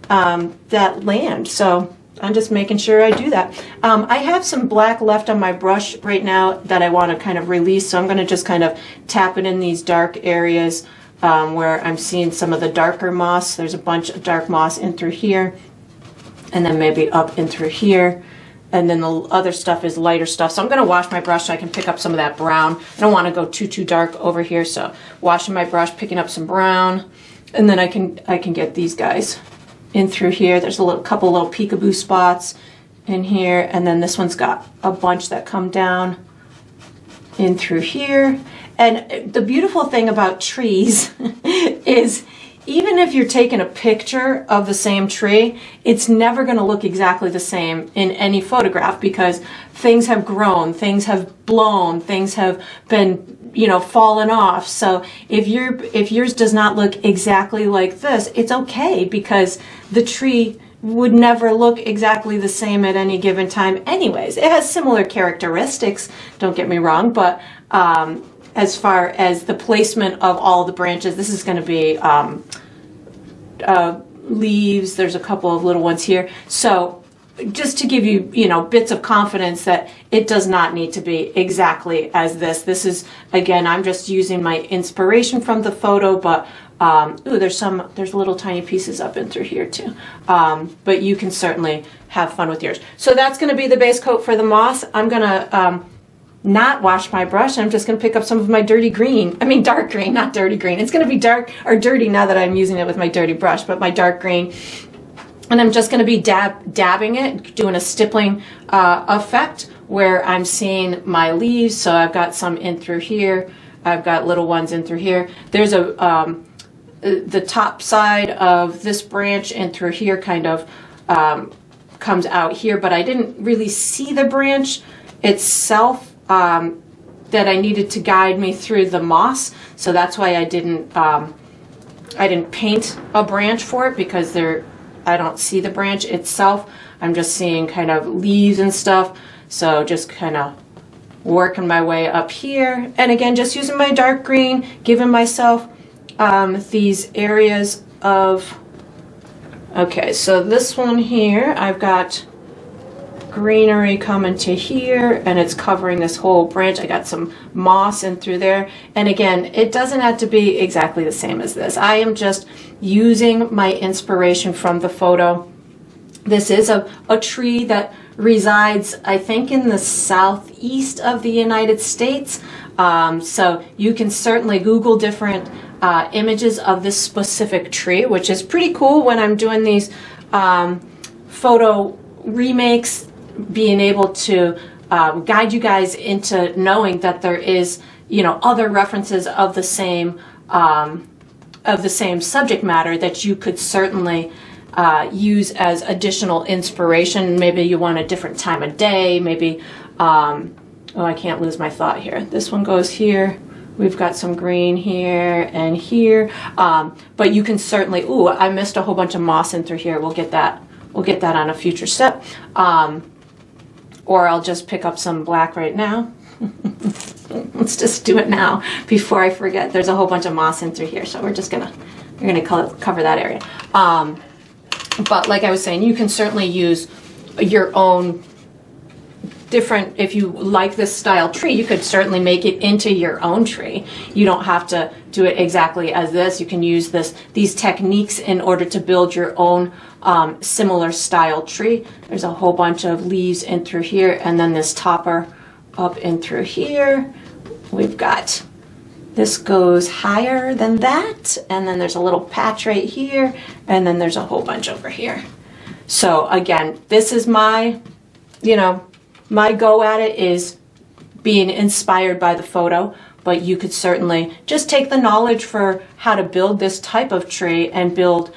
that land. So I'm just making sure I do that. I have some black left on my brush right now that I want to kind of release, so I'm going to just kind of tap it in these dark areas where I'm seeing some of the darker moss. There's a bunch of dark moss in through here, and then maybe up in through here, and then the other stuff is lighter stuff. So I'm going to wash my brush so I can pick up some of that brown. I don't want to go too dark over here, so washing my brush, picking up some brown, and then I can get these guys in through here. There's a couple little peekaboo spots in here, and then this one's got a bunch that come down in through here. And the beautiful thing about trees is even if you're taking a picture of the same tree, it's never going to look exactly the same in any photograph because things have grown, things have blown, things have been, you know, fallen off. So if yours does not look exactly like this, it's okay because the tree would never look exactly the same at any given time anyways. It has similar characteristics, don't get me wrong, but as far as the placement of all the branches, this is going to be leaves. There's a couple of little ones here. So just to give you, you know, bits of confidence that it does not need to be exactly as this. This is, again, I'm just using my inspiration from the photo, but ooh, there's little tiny pieces up and through here too. But you can certainly have fun with yours. So that's going to be the base coat for the moss. I'm going to not wash my brush. I'm just going to pick up some of my dirty green. I mean dark green, not dirty green. It's going to be dark or dirty now that I'm using it with my dirty brush, but my dark green. And I'm just going to be dabbing it, doing a stippling effect where I'm seeing my leaves. So I've got some in through here. I've got little ones in through here. There's the top side of this branch in through here kind of comes out here, but I didn't really see the branch itself that I needed to guide me through the moss. So that's why I didn't paint a branch for it because I don't see the branch itself. I'm just seeing kind of leaves and stuff. So just kind of working my way up here. And again, just using my dark green, giving myself these areas of, okay, so this one here, I've got greenery coming to here and it's covering this whole branch. I got some moss in through there. And again, it doesn't have to be exactly the same as this. I am just using my inspiration from the photo. This is a tree that resides, I think, in the southeast of the United States. So you can certainly Google different images of this specific tree, which is pretty cool when I'm doing these photo remakes, being able to guide you guys into knowing that there is, you know, other references of the same subject matter that you could certainly use as additional inspiration. Maybe you want a different time of day, maybe, oh, I can't lose my thought here. This one goes here. We've got some green here and here. But you can certainly, ooh, I missed a whole bunch of moss in through here. We'll get that on a future step. Or I'll just pick up some black right now. Let's just do it now before I forget. There's a whole bunch of moss in through here, so we're gonna cover that area. But like I was saying, you can certainly use your own different, if you like this style tree, you could certainly make it into your own tree. You don't have to do it exactly as this. You can use these techniques in order to build your own similar style tree. There's a whole bunch of leaves in through here, and then this topper up in through here. We've got, this goes higher than that, and then there's a little patch right here, and then there's a whole bunch over here. So again, this is my, you know, my go at it is being inspired by the photo, but you could certainly just take the knowledge for how to build this type of tree and build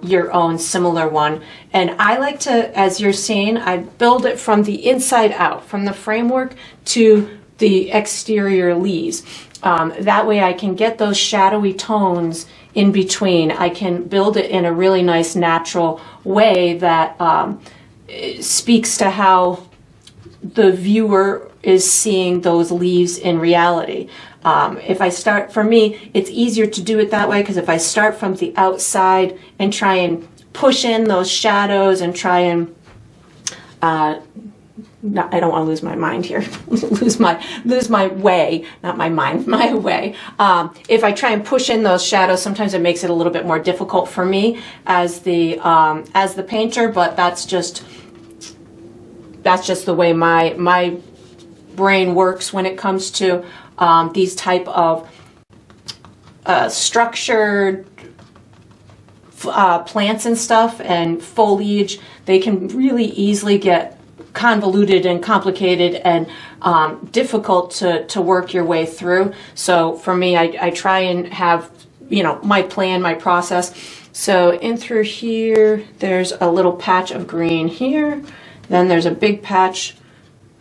your own similar one. And I like to, as you're seeing, I build it from the inside out, from the framework to the exterior leaves. That way I can get those shadowy tones in between. I can build it in a really nice natural way that speaks to how the viewer is seeing those leaves in reality. If I start, for me, it's easier to do it that way because if I start from the outside and try and push in those shadows and try and, I don't want to lose my mind here, lose my way, not my mind, my way. If I try and push in those shadows, sometimes it makes it a little bit more difficult for me as the painter, but that's just the way my brain works when it comes to these type of structured plants and stuff and foliage. They can really easily get convoluted and complicated and difficult to work your way through. So for me, I try and have you know, my plan, my process. So in through here, there's a little patch of green here. Then there's a big patch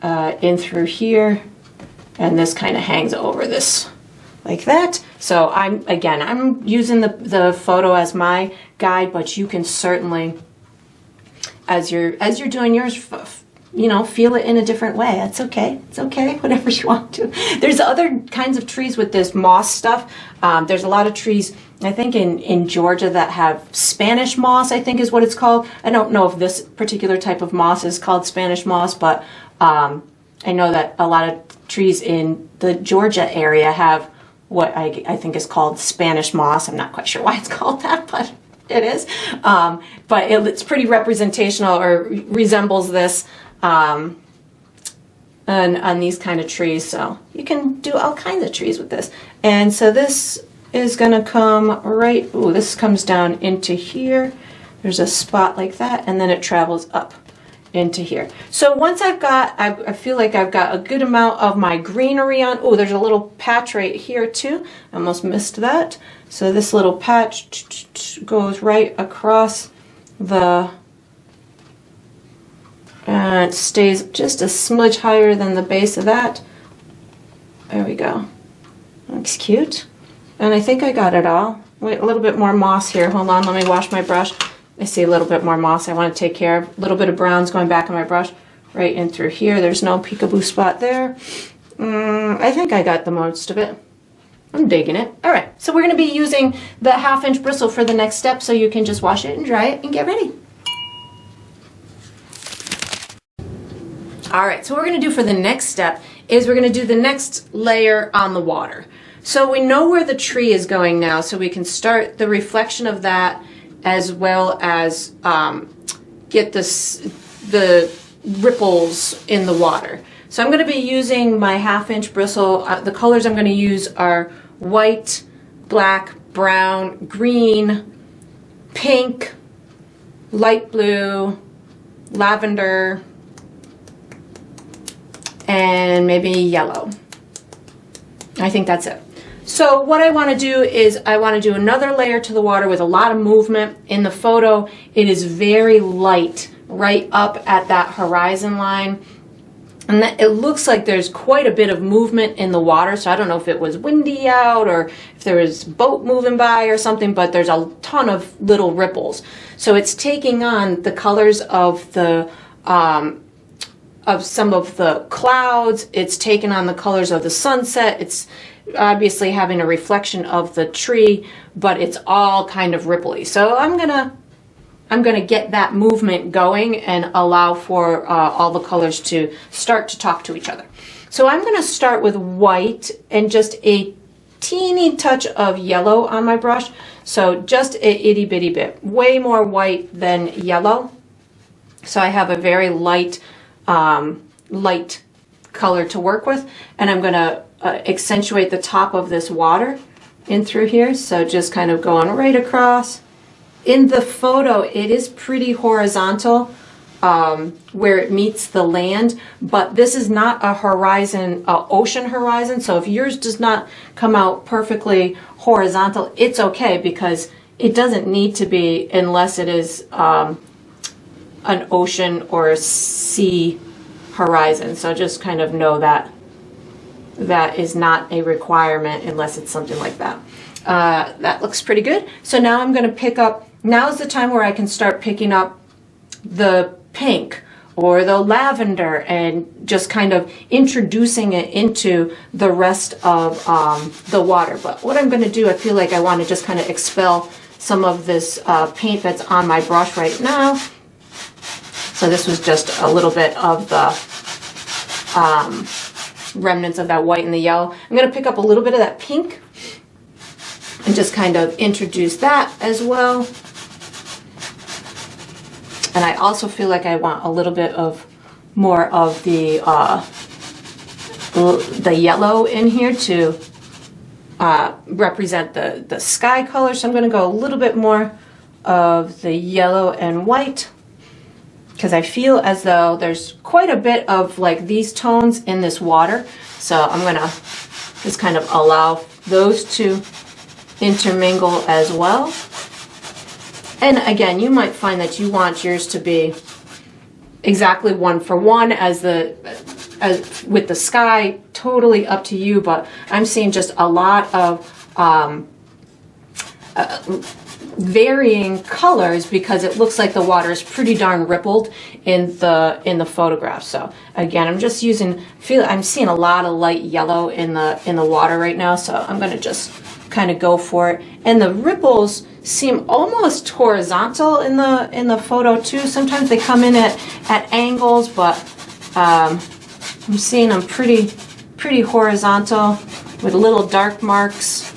in through here. And this kind of hangs over this like that. So I'm using the photo as my guide, but you can certainly, as you're doing yours, you know, feel it in a different way. That's okay. It's okay, whatever you want to. There's other kinds of trees with this moss stuff. There's a lot of trees, I think in Georgia, that have Spanish moss, I think is what it's called. I don't know if this particular type of moss is called Spanish moss, but I know that a lot of trees in the Georgia area have what I think is called Spanish moss. I'm not quite sure why it's called that, but it is. But it's pretty representational, or resembles this on these kind of trees. So you can do all kinds of trees with this. And so this is gonna come right, ooh, this comes down into here. There's a spot like that, and then it travels up into here. So once I feel like I've got a good amount of my greenery on. Oh, there's a little patch right here too. I almost missed that. So this little patch goes right across the, and it stays just a smidge higher than the base of that. There we go. Looks cute. And I think I got it all. Wait, a little bit more moss here. Hold on, let me wash my brush. I see a little bit more moss I want to take care of. A little bit of browns going back on my brush. Right in through here. There's no peekaboo spot there. I think I got the most of it. I'm digging it. All right, so we're going to be using the 1/2 inch bristle for the next step, so you can just wash it and dry it and get ready. All right, so what we're going to do for the next step is we're going to do the next layer on the water. So we know where the tree is going now, so we can start the reflection of that, as well as get the ripples in the water. So I'm going to be using my 1/2 inch bristle. The colors I'm going to use are white, black, brown, green, pink, light blue, lavender, and maybe yellow. I think that's it. So what I want to do is I want to do another layer to the water with a lot of movement. In the photo, it is very light right up at that horizon line. And it looks like there's quite a bit of movement in the water. So I don't know if it was windy out or if there was a boat moving by or something, but there's a ton of little ripples. So it's taking on the colors of the of some of the clouds. It's taken on the colors of the sunset. It's obviously having a reflection of the tree, but it's all kind of ripply. So I'm gonna get that movement going and allow for all the colors to start to talk to each other. So I'm gonna start with white and just a teeny touch of yellow on my brush. So just a itty bitty bit, way more white than yellow. So I have a very light color to work with, and I'm gonna accentuate the top of this water in through here. So just kind of going right across. In the photo, it is pretty horizontal where it meets the land, but this is not a horizon, ocean horizon. So if yours does not come out perfectly horizontal, it's okay, because it doesn't need to be unless it is an ocean or a sea horizon. So just kind of know that that is not a requirement unless it's something like that. That looks pretty good. So now I'm going to pick up, now is the time where I can start picking up the pink or the lavender and just kind of introducing it into the rest of the water. But what I'm going to do, I feel like I want to just kind of expel some of this paint that's on my brush right now. So this was just a little bit of the remnants of that white and the yellow. I'm going to pick up a little bit of that pink and just kind of introduce that as well. And I also feel like I want a little bit of more of the yellow in here to represent the sky color. So I'm going to go a little bit more of the yellow and white, because I feel as though there's quite a bit of like these tones in this water. So I'm going to just kind of allow those to intermingle as well. And again, you might find that you want yours to be exactly 1 for 1 as with the sky, totally up to you, but I'm seeing just a lot of varying colors because it looks like the water is pretty darn rippled in the photograph. So again, I'm just I'm seeing a lot of light yellow in the water right now, so I'm going to just kind of go for it. And the ripples seem almost horizontal in the photo too. Sometimes they come in at angles, but I'm seeing them pretty horizontal with little dark marks.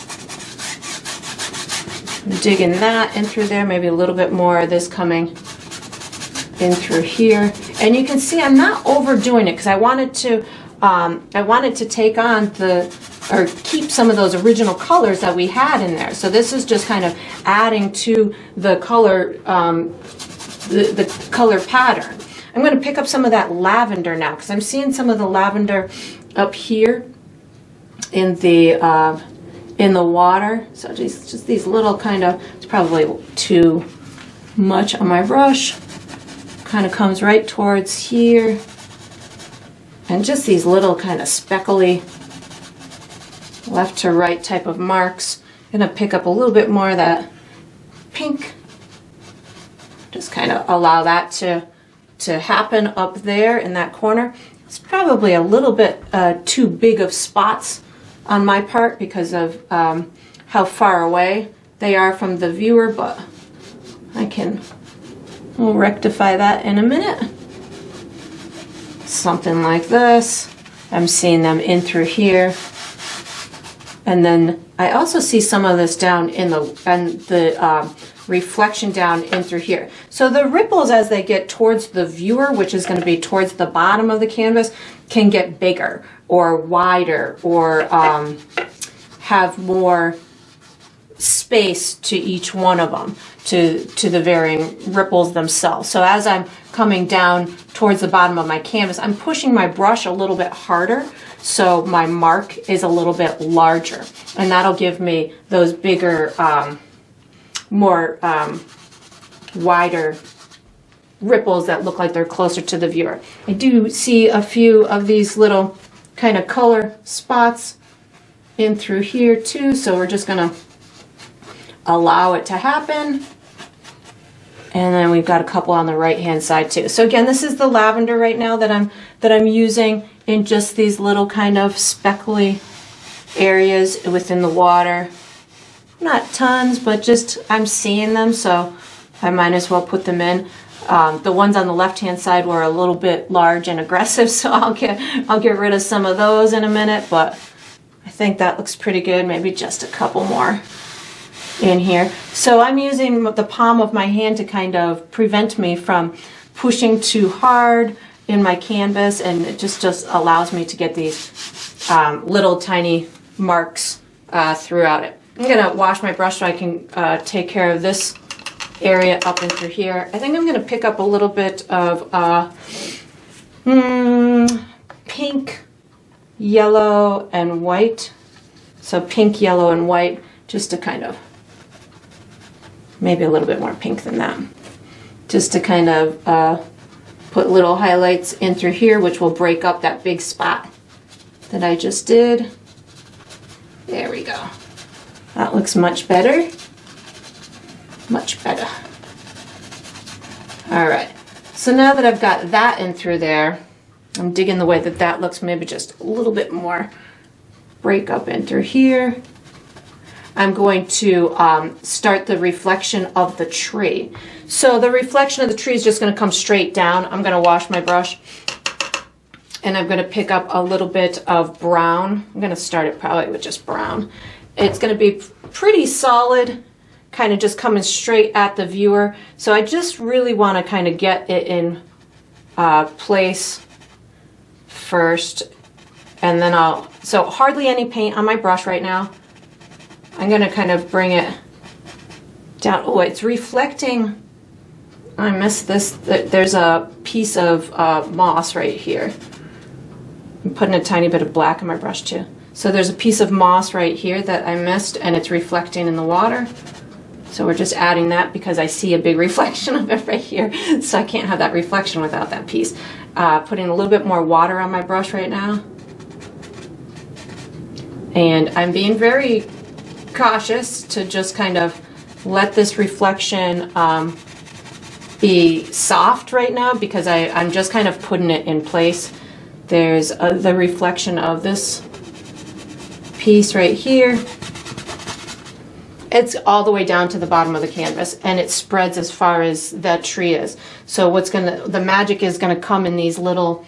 I'm digging that in through there, maybe a little bit more of this coming in through here. And you can see I'm not overdoing it because I wanted to take on or keep some of those original colors that we had in there. So this is just kind of adding to the color, the color pattern. I'm going to pick up some of that lavender now because I'm seeing some of the lavender up here in the water. So just these little kind of, it's probably too much on my brush, kind of comes right towards here. And just these little kind of speckly left to right type of marks. I'm going to pick up a little bit more of that pink. Just kind of allow that to happen up there in that corner. It's probably a little bit too big of spots on my part because of how far away they are from the viewer, but we'll rectify that in a minute. Something like this. I'm seeing them in through here. And then I also see some of this down in the reflection down in through here. So the ripples as they get towards the viewer, which is going to be towards the bottom of the canvas, can get bigger or wider or have more space to each one of them, to the varying ripples themselves. So as I'm coming down towards the bottom of my canvas, I'm pushing my brush a little bit harder so my mark is a little bit larger, and that'll give me those bigger, more wider ripples that look like they're closer to the viewer. I do see a few of these little kind of color spots in through here too, so we're just gonna allow it to happen. And then we've got a couple on the right hand side too. So again, this is the lavender right now that I'm using in just these little kind of speckly areas within the water. Not tons, but just I'm seeing them, so I might as well put them in. The ones on the left hand side were a little bit large and aggressive, so I'll get rid of some of those in a minute, but I think that looks pretty good. Maybe just a couple more in here. So I'm using the palm of my hand to kind of prevent me from pushing too hard in my canvas, and it just allows me to get these little tiny marks throughout it. I'm gonna wash my brush so I can take care of this area up and through here. I think I'm gonna pick up a little bit of pink, yellow, and white. So pink, yellow, and white, just to kind of, maybe a little bit more pink than that, just to kind of put little highlights in through here, which will break up that big spot that I just did. There we go. That looks much better. Much better. All right. So now that I've got that in through there, I'm digging the way that looks, maybe just a little bit more break up in through here. I'm going to start the reflection of the tree. So the reflection of the tree is just going to come straight down. I'm going to wash my brush, and I'm going to pick up a little bit of brown. I'm going to start it probably with just brown. It's going to be pretty solid, kind of just coming straight at the viewer. So I just really want to kind of get it in place first, and then so hardly any paint on my brush right now. I'm going to kind of bring it down. Oh, it's reflecting. I missed this. There's a piece of moss right here. I'm putting a tiny bit of black on my brush too. So there's a piece of moss right here that I missed, and it's reflecting in the water. So we're just adding that because I see a big reflection of it right here. So I can't have that reflection without that piece. Putting a little bit more water on my brush right now. And I'm being very cautious to just kind of let this reflection be soft right now, because I'm just kind of putting it in place. There's the reflection of this piece right here. It's all the way down to the bottom of the canvas, and it spreads as far as that tree is. So the magic is gonna come in these little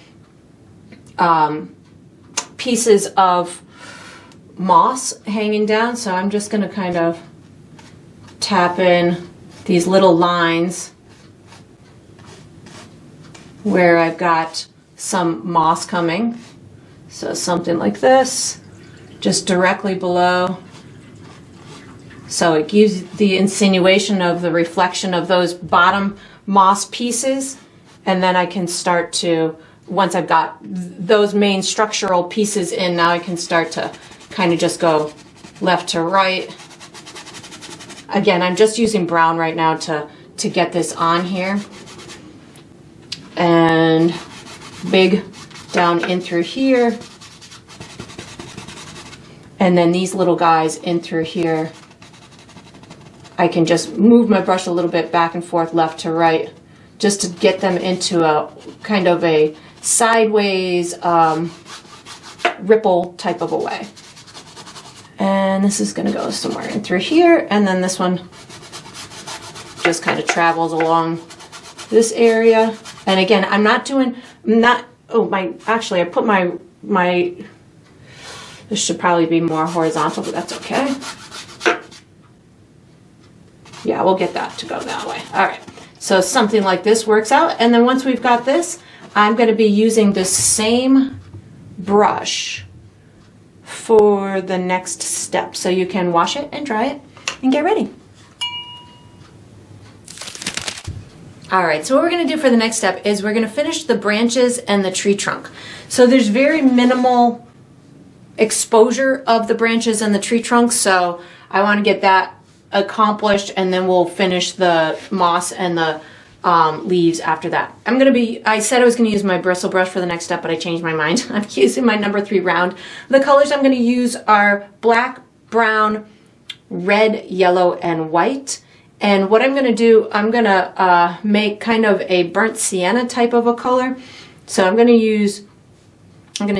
pieces of moss hanging down. So I'm just gonna kind of tap in these little lines where I've got some moss coming. So something like this, just directly below. So it gives the insinuation of the reflection of those bottom moss pieces. And then I can start to, once I've got those main structural pieces in, now I can start to kind of just go left to right. Again, I'm just using brown right now to get this on here. And big down in through here. And then these little guys in through here. I can just move my brush a little bit back and forth, left to right, just to get them into a kind of a sideways ripple type of a way. And this is gonna go somewhere in through here, and then this one just kind of travels along this area. And again, actually I put my, this should probably be more horizontal, but that's okay. Yeah, we'll get that to go that way. All right, so something like this works out. And then once we've got this, I'm gonna be using the same brush for the next step. So you can wash it and dry it and get ready. All right, so what we're gonna do for the next step is we're gonna finish the branches and the tree trunk. So there's very minimal exposure of the branches and the tree trunk, so I wanna get that accomplished, and then we'll finish the moss and the leaves after that. I said I was gonna use my bristle brush for the next step, but I changed my mind. I'm using my number 3 round. The colors I'm gonna use are black, brown, red, yellow, and white. And what I'm gonna do, I'm gonna make kind of a burnt sienna type of a color. So I'm gonna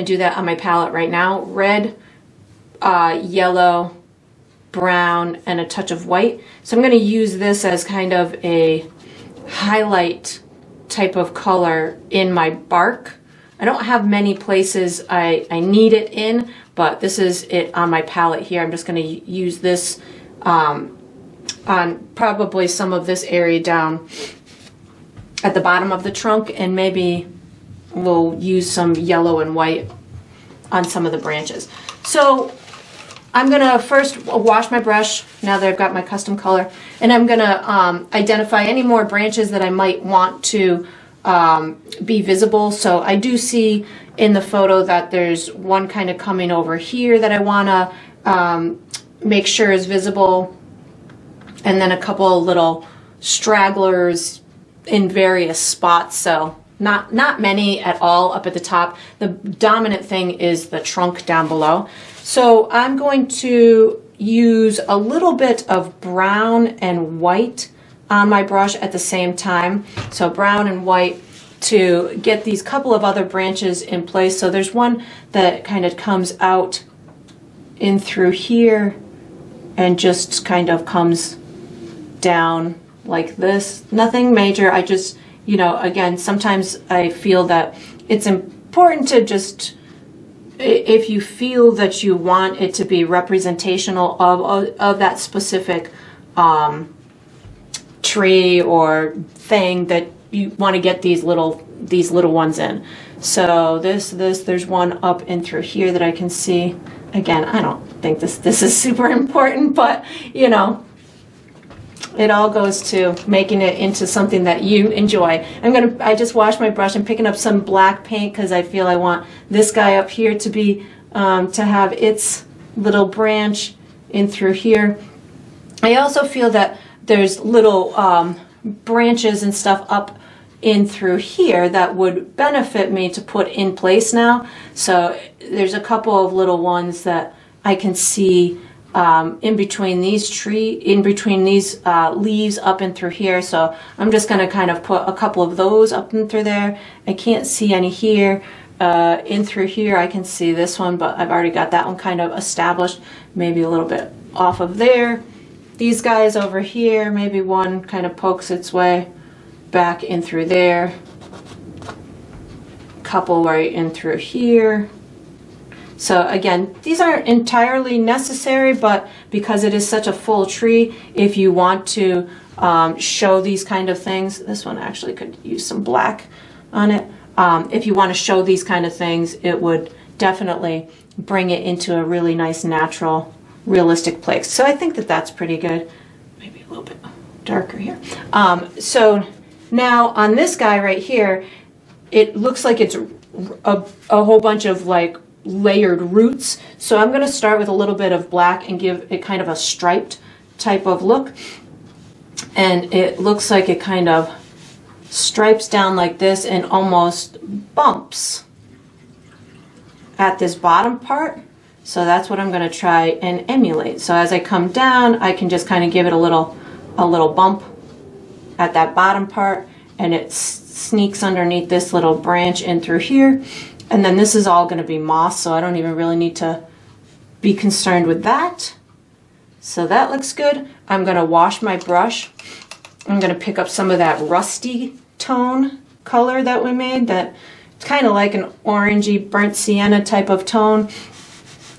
do that on my palette right now. Red, yellow, brown, and a touch of white. So I'm going to use this as kind of a highlight type of color in my bark. I don't have many places I need it in, but this is it on my palette here. I'm just going to use this on probably some of this area down at the bottom of the trunk, and maybe we'll use some yellow and white on some of the branches. So I'm gonna first wash my brush now that I've got my custom color, and I'm gonna identify any more branches that I might want to be visible. So I do see in the photo that there's one kind of coming over here that I wanna make sure is visible, and then a couple of little stragglers in various spots. So not many at all up at the top. The dominant thing is the trunk down below. So I'm going to use a little bit of brown and white on my brush at the same time. So brown and white to get these couple of other branches in place. So there's one that kind of comes out in through here and just kind of comes down like this. Nothing major. I just, you know, again, sometimes I feel that it's important to just, if you feel that you want it to be representational of that specific tree or thing, that you want to get these little ones in. So there's one up in through here that I can see. Again, I don't think this is super important, but you know, it all goes to making it into something that you enjoy. I just washed my brush. I'm picking up some black paint because I feel I want this guy up here to be, to have its little branch in through here. I also feel that there's little branches and stuff up in through here that would benefit me to put in place now. So there's a couple of little ones that I can see in between these leaves up and through here. So I'm just going to kind of put a couple of those up and through there. I can't see any here. In through here I can see this one, but I've already got that one kind of established, maybe a little bit off of there. These guys over here, maybe one kind of pokes its way back in through there, couple right in through here. So again, these aren't entirely necessary, but because it is such a full tree, if you want to show these kind of things, this one actually could use some black on it. If you want to show these kind of things, it would definitely bring it into a really nice, natural, realistic place. So I think that that's pretty good. Maybe a little bit darker here. So now on this guy right here, it looks like it's a whole bunch of like layered roots. So I'm going to start with a little bit of black and give it kind of a striped type of look. And it looks like it kind of stripes down like this and almost bumps at this bottom part. So that's what I'm going to try and emulate. So as I come down, I can just kind of give it a little bump at that bottom part, and it sneaks underneath this little branch in through here. And then this is all going to be moss, so I don't even really need to be concerned with that. So that looks good. I'm going to wash my brush. I'm going to pick up some of that rusty tone color that we made, that it's kind of like an orangey burnt sienna type of tone.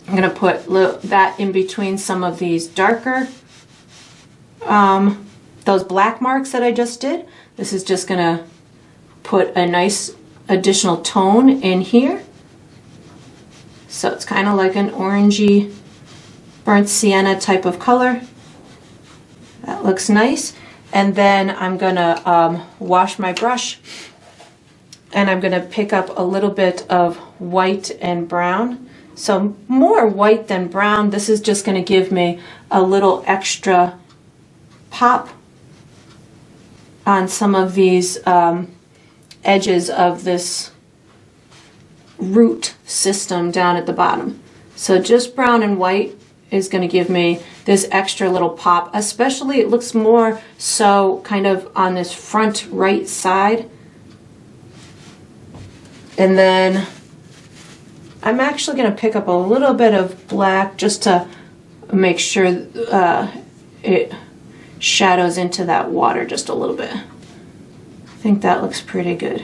I'm going to put that in between some of these darker, those black marks that I just did. This is just going to put a nice additional tone in here. So it's kind of like an orangey burnt sienna type of color. That looks nice. And then I'm going to wash my brush, and I'm going to pick up a little bit of white and brown. So more white than brown. This is just going to give me a little extra pop on some of these edges of this root system down at the bottom. So just brown and white is going to give me this extra little pop, especially it looks more so kind of on this front right side. And then I'm actually going to pick up a little bit of black just to make sure it shadows into that water just a little bit. I think that looks pretty good.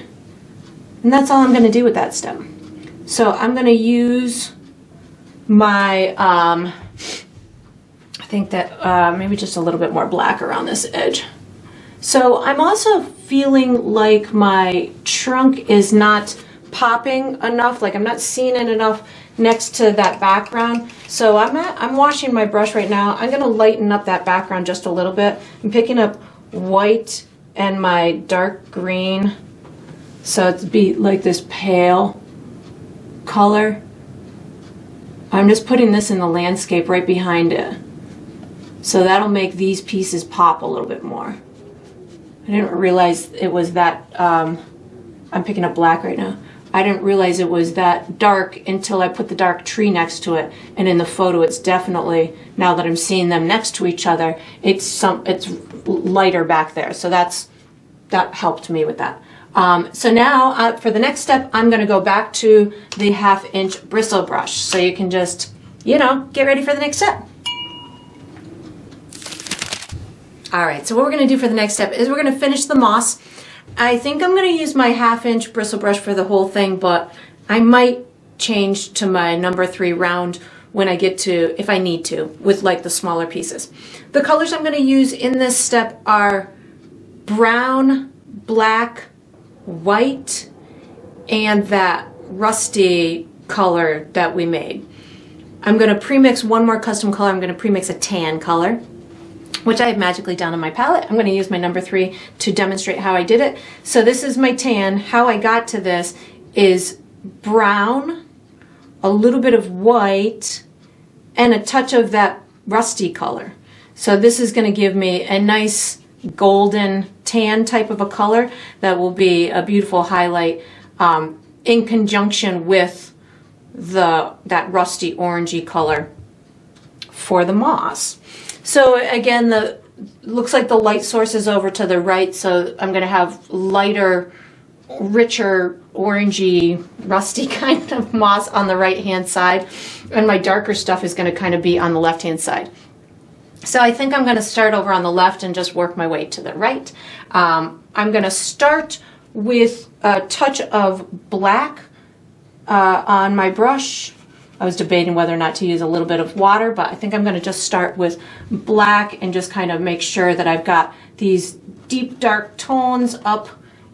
And that's all I'm going to do with that step. So I'm going to use my, I think that maybe just a little bit more black around this edge. So I'm also feeling like my trunk is not popping enough, like I'm not seeing it enough next to that background. So I'm washing my brush right now. I'm going to lighten up that background just a little bit. I'm picking up white and my dark green, so it'd be like this pale color. I'm just putting this in the landscape right behind it, so that'll make these pieces pop a little bit more. I didn't realize it was that, I'm picking up black right now. I didn't realize it was that dark until I put the dark tree next to it. And in the photo, it's definitely, now that I'm seeing them next to each other, it's lighter back there. So that helped me with that. So now for the next step, I'm going to go back to the 1/2 inch bristle brush. So you can just, get ready for the next step. All right, so what we're going to do for the next step is we're going to finish the moss. I think I'm going to use my 1/2 inch bristle brush for the whole thing, but I might change to my number 3 round when I get to, if I need to, with like the smaller pieces. The colors I'm going to use in this step are brown, black, white, and that rusty color that we made. I'm going to premix one more custom color. I'm going to premix a tan color. which I have magically done on my palette. I'm going to use my number 3 to demonstrate how I did it. So this is my tan. How I got to this is brown, a little bit of white, and a touch of that rusty color. So this is going to give me a nice golden tan type of a color that will be a beautiful highlight in conjunction with that rusty orangey color for the moss. So again, looks like the light source is over to the right, so I'm going to have lighter, richer, orangey, rusty kind of moss on the right hand side, and my darker stuff is going to kind of be on the left hand side. So I think I'm going to start over on the left and just work my way to the right. I'm going to start with a touch of black on my brush. I was debating whether or not to use a little bit of water, but I think I'm going to just start with black and just kind of make sure that I've got these deep dark tones up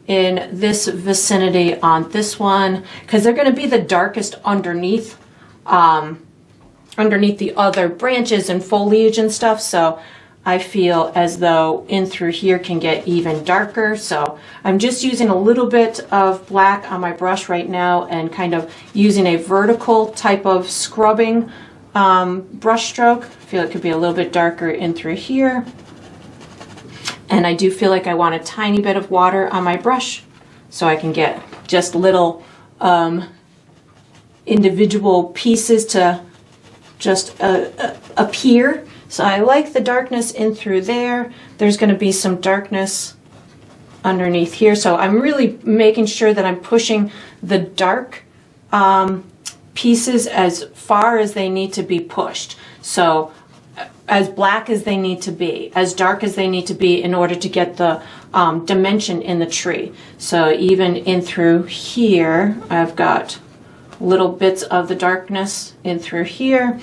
in this vicinity on this one, because they're going to be the darkest underneath the other branches and foliage and stuff. So I feel as though in through here can get even darker. So I'm just using a little bit of black on my brush right now and kind of using a vertical type of scrubbing brush stroke. I feel it could be a little bit darker in through here. And I do feel like I want a tiny bit of water on my brush so I can get just little individual pieces to just appear. So I like the darkness in through there. There's going to be some darkness underneath here. So I'm really making sure that I'm pushing the dark pieces as far as they need to be pushed. So as black as they need to be, as dark as they need to be in order to get the dimension in the tree. So even in through here, I've got little bits of the darkness in through here.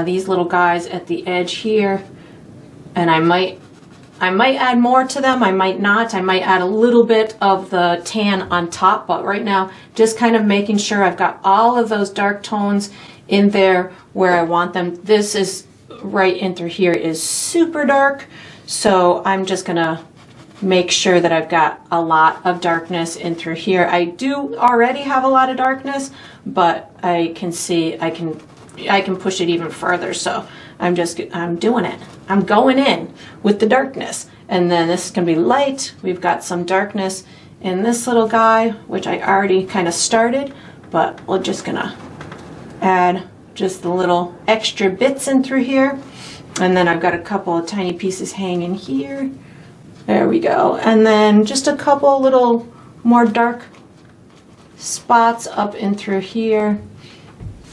These little guys at the edge here, and I might add more to them, I might not. I might add a little bit of the tan on top, but right now just kind of making sure I've got all of those dark tones in there where I want them. This is right in through here is super dark, so I'm just gonna make sure that I've got a lot of darkness in through here. I do already have a lot of darkness, but I can see I can push it even further. So I'm doing it. I'm going in with the darkness. And then this is going to be light. We've got some darkness in this little guy, which I already kind of started, but we're just going to add just the little extra bits in through here. And then I've got a couple of tiny pieces hanging here. There we go. And then just a couple little more dark spots up in through here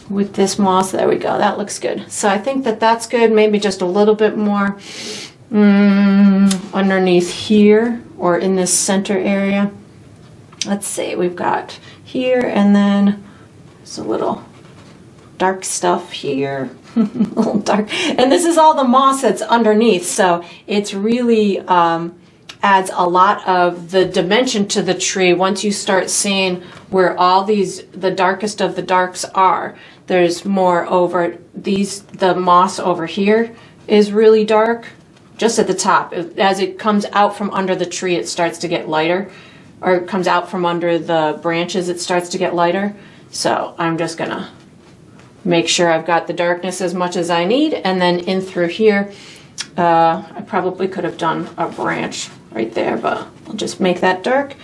with this moss. There we go. That looks good. So I think that that's good. Maybe just a little bit more underneath here or in this center area. Let's see. We've got here, and then there's a little dark stuff here. A little dark. And this is all the moss that's underneath. So it's really adds a lot of the dimension to the tree once you start seeing where all the darkest of the darks are. There's more over the moss over here is really dark, just at the top. As it comes out from under the tree, it starts to get lighter, or it comes out from under the branches, it starts to get lighter. So I'm just gonna make sure I've got the darkness as much as I need, and then in through here, I probably could have done a branch right there, but I'll just make that dark.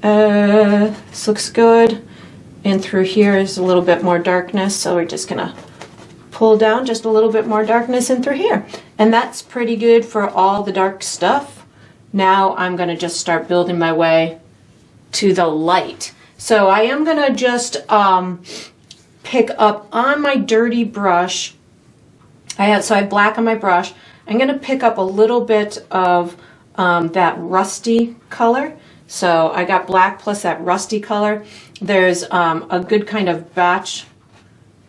This looks good. In through here is a little bit more darkness, so we're just gonna pull down just a little bit more darkness in through here. And that's pretty good for all the dark stuff. Now I'm gonna just start building my way to the light. So I am gonna just pick up on my dirty brush. I have black on my brush. I'm gonna pick up a little bit of that rusty color. So I got black plus that rusty color. There's a good kind of batch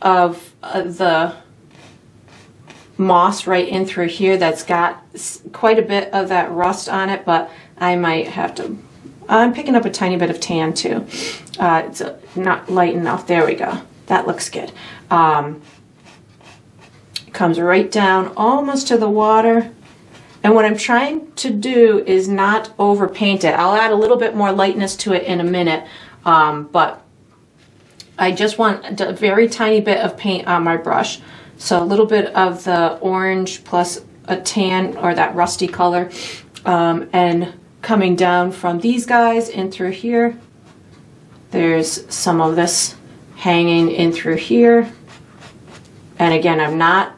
of the moss right in through here that's got quite a bit of that rust on it, but I might have to, I'm picking up a tiny bit of tan too. It's not light enough. There we go. That looks good. It comes right down almost to the water. And what I'm trying to do is not overpaint it. I'll add a little bit more lightness to it in a minute, but I just want a very tiny bit of paint on my brush. So a little bit of the orange plus a tan or that rusty color, and coming down from these guys in through here. There's some of this hanging in through here. And again, I'm not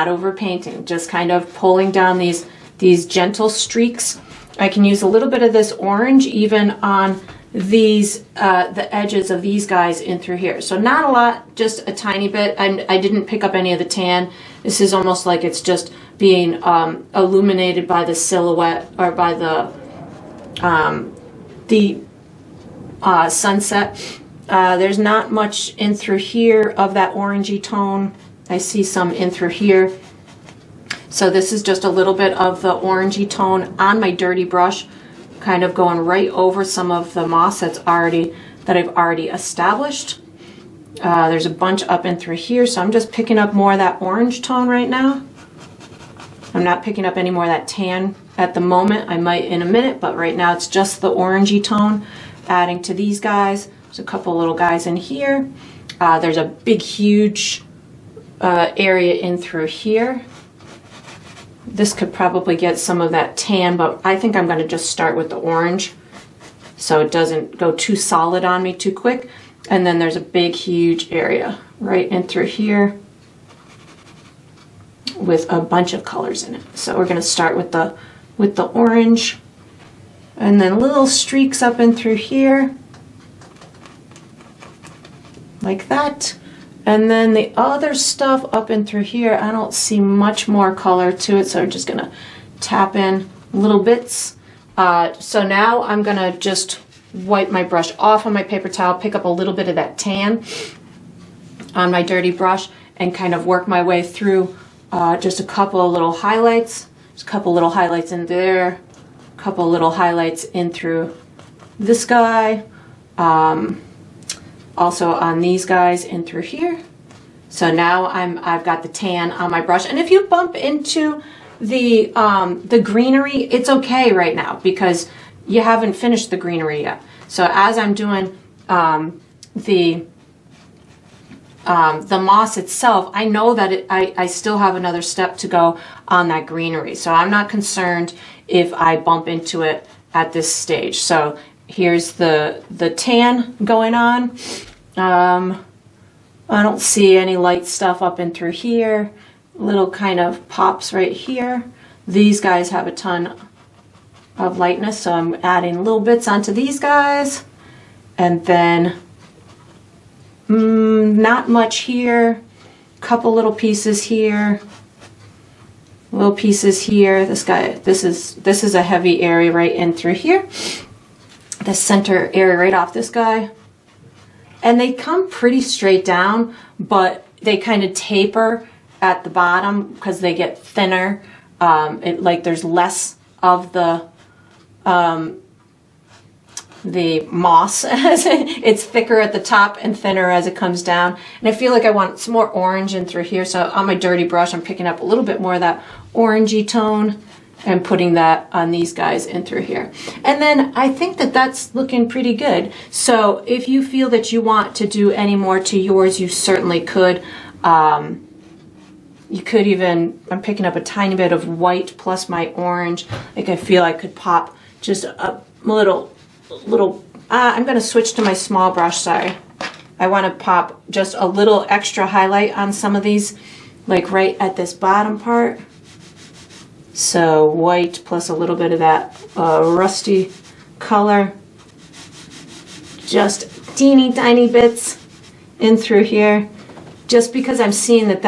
overpainting, just kind of pulling down these gentle streaks. I can use a little bit of this orange even on these the edges of these guys in through here. So not a lot, just a tiny bit. I didn't pick up any of the tan. This is almost like it's just being illuminated by the silhouette or by the sunset. There's not much in through here of that orangey tone. I see some in through here. So this is just a little bit of the orangey tone on my dirty brush, kind of going right over some of the moss that I've already established. There's a bunch up in through here, so I'm just picking up more of that orange tone right now. I'm not picking up any more of that tan at the moment. I might in a minute, but right now it's just the orangey tone. Adding to these guys. There's a couple little guys in here. There's a big, huge area in through here. This could probably get some of that tan, but I think I'm going to just start with the orange so it doesn't go too solid on me too quick. And then there's a big, huge area right in through here with a bunch of colors in it. So we're going to start with the orange, and then little streaks up in through here like that. And then the other stuff up and through here, I don't see much more color to it, so I'm just gonna tap in little bits. So now I'm gonna just wipe my brush off on my paper towel, pick up a little bit of that tan on my dirty brush, and kind of work my way through just a couple of little highlights. There's a couple little highlights in there, a couple little highlights in through this guy. Also on these guys in through here. So now I've got the tan on my brush. And if you bump into the greenery, it's okay right now because you haven't finished the greenery yet. So as I'm doing the moss itself, I know that I still have another step to go on that greenery. So I'm not concerned if I bump into it at this stage. So here's the tan going on. I don't see any light stuff up in through here. Little kind of pops right here. These guys have a ton of lightness, so I'm adding little bits onto these guys. And then not much here. Couple little pieces here. Little pieces here. This guy, this is a heavy area right in through here. The center area right off this guy. And they come pretty straight down, but they kind of taper at the bottom because they get thinner. Like there's less of the moss. It's thicker at the top and thinner as it comes down. And I feel like I want some more orange in through here. So on my dirty brush, I'm picking up a little bit more of that orangey tone and putting that on these guys in through here. And then I think that that's looking pretty good. So if you feel that you want to do any more to yours, you certainly could. You could even, I'm picking up a tiny bit of white plus my orange. Like I feel I could pop just a little, I'm gonna switch to my small brush, sorry. I wanna pop just a little extra highlight on some of these, like right at this bottom part. So white plus a little bit of that rusty color. Just teeny tiny bits in through here. Just because I'm seeing that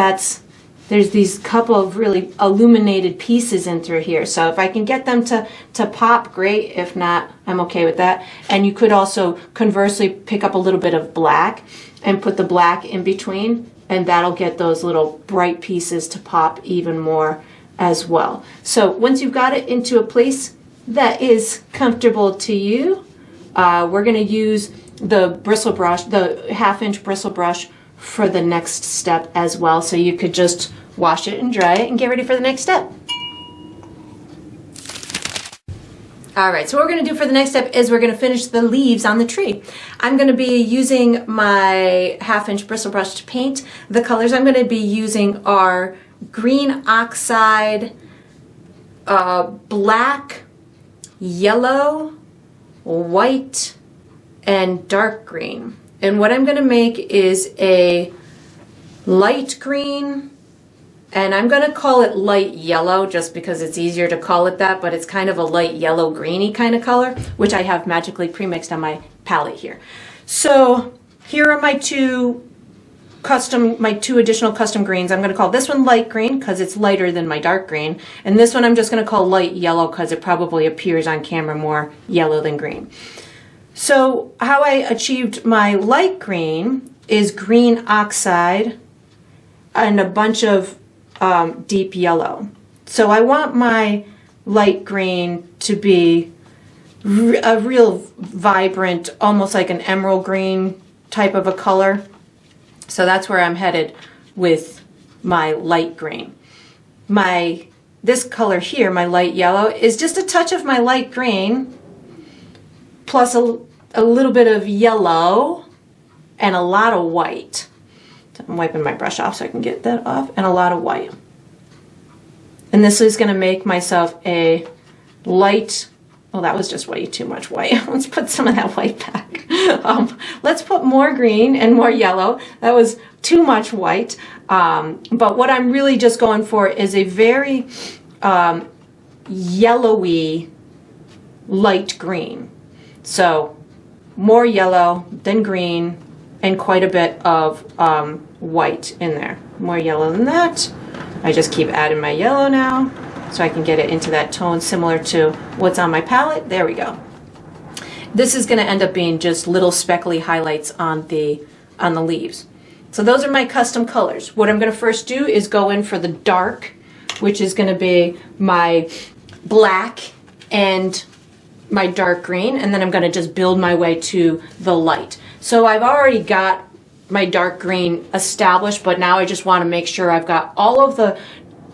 there's these couple of really illuminated pieces in through here. So if I can get them to pop, great. If not, I'm okay with that. And you could also conversely pick up a little bit of black and put the black in between, and that'll get those little bright pieces to pop even more as well. So once you've got it into a place that is comfortable to you, we're going to use the bristle brush, the 1/2 inch bristle brush for the next step as well. So you could just wash it and dry it and get ready for the next step. All right, so what we're going to do for the next step is we're going to finish the leaves on the tree. I'm going to be using my 1/2-inch bristle brush to paint. The colors I'm going to be using are green oxide, black, yellow, white, and dark green. And what I'm going to make is a light green, and I'm going to call it light yellow just because it's easier to call it that, but it's kind of a light yellow greeny kind of color, which I have magically pre-mixed on my palette here. So here are my two additional custom greens. I'm going to call this one light green because it's lighter than my dark green, and this one I'm just going to call light yellow because it probably appears on camera more yellow than green. So how I achieved my light green is green oxide and a bunch of deep yellow. So I want my light green to be a real vibrant, almost like an emerald green type of a color. So that's where I'm headed with my light green. This color here, my light yellow, is just a touch of my light green plus a little bit of yellow and a lot of white. I'm wiping my brush off so I can get that off, and a lot of white. And this is going to make myself a light, well, that was just way too much white. Let's put some of that white back. Let's put more green and more yellow. That was too much white. But what I'm really just going for is a very yellowy light green. So more yellow than green, and quite a bit of white in there. More yellow than that. I just keep adding my yellow now so I can get it into that tone similar to what's on my palette. There we go. This is going to end up being just little speckly highlights on the leaves. So those are my custom colors. What I'm going to first do is go in for the dark, which is going to be my black and my dark green, and then I'm going to just build my way to the light. So I've already got my dark green established, but now I just want to make sure I've got all of the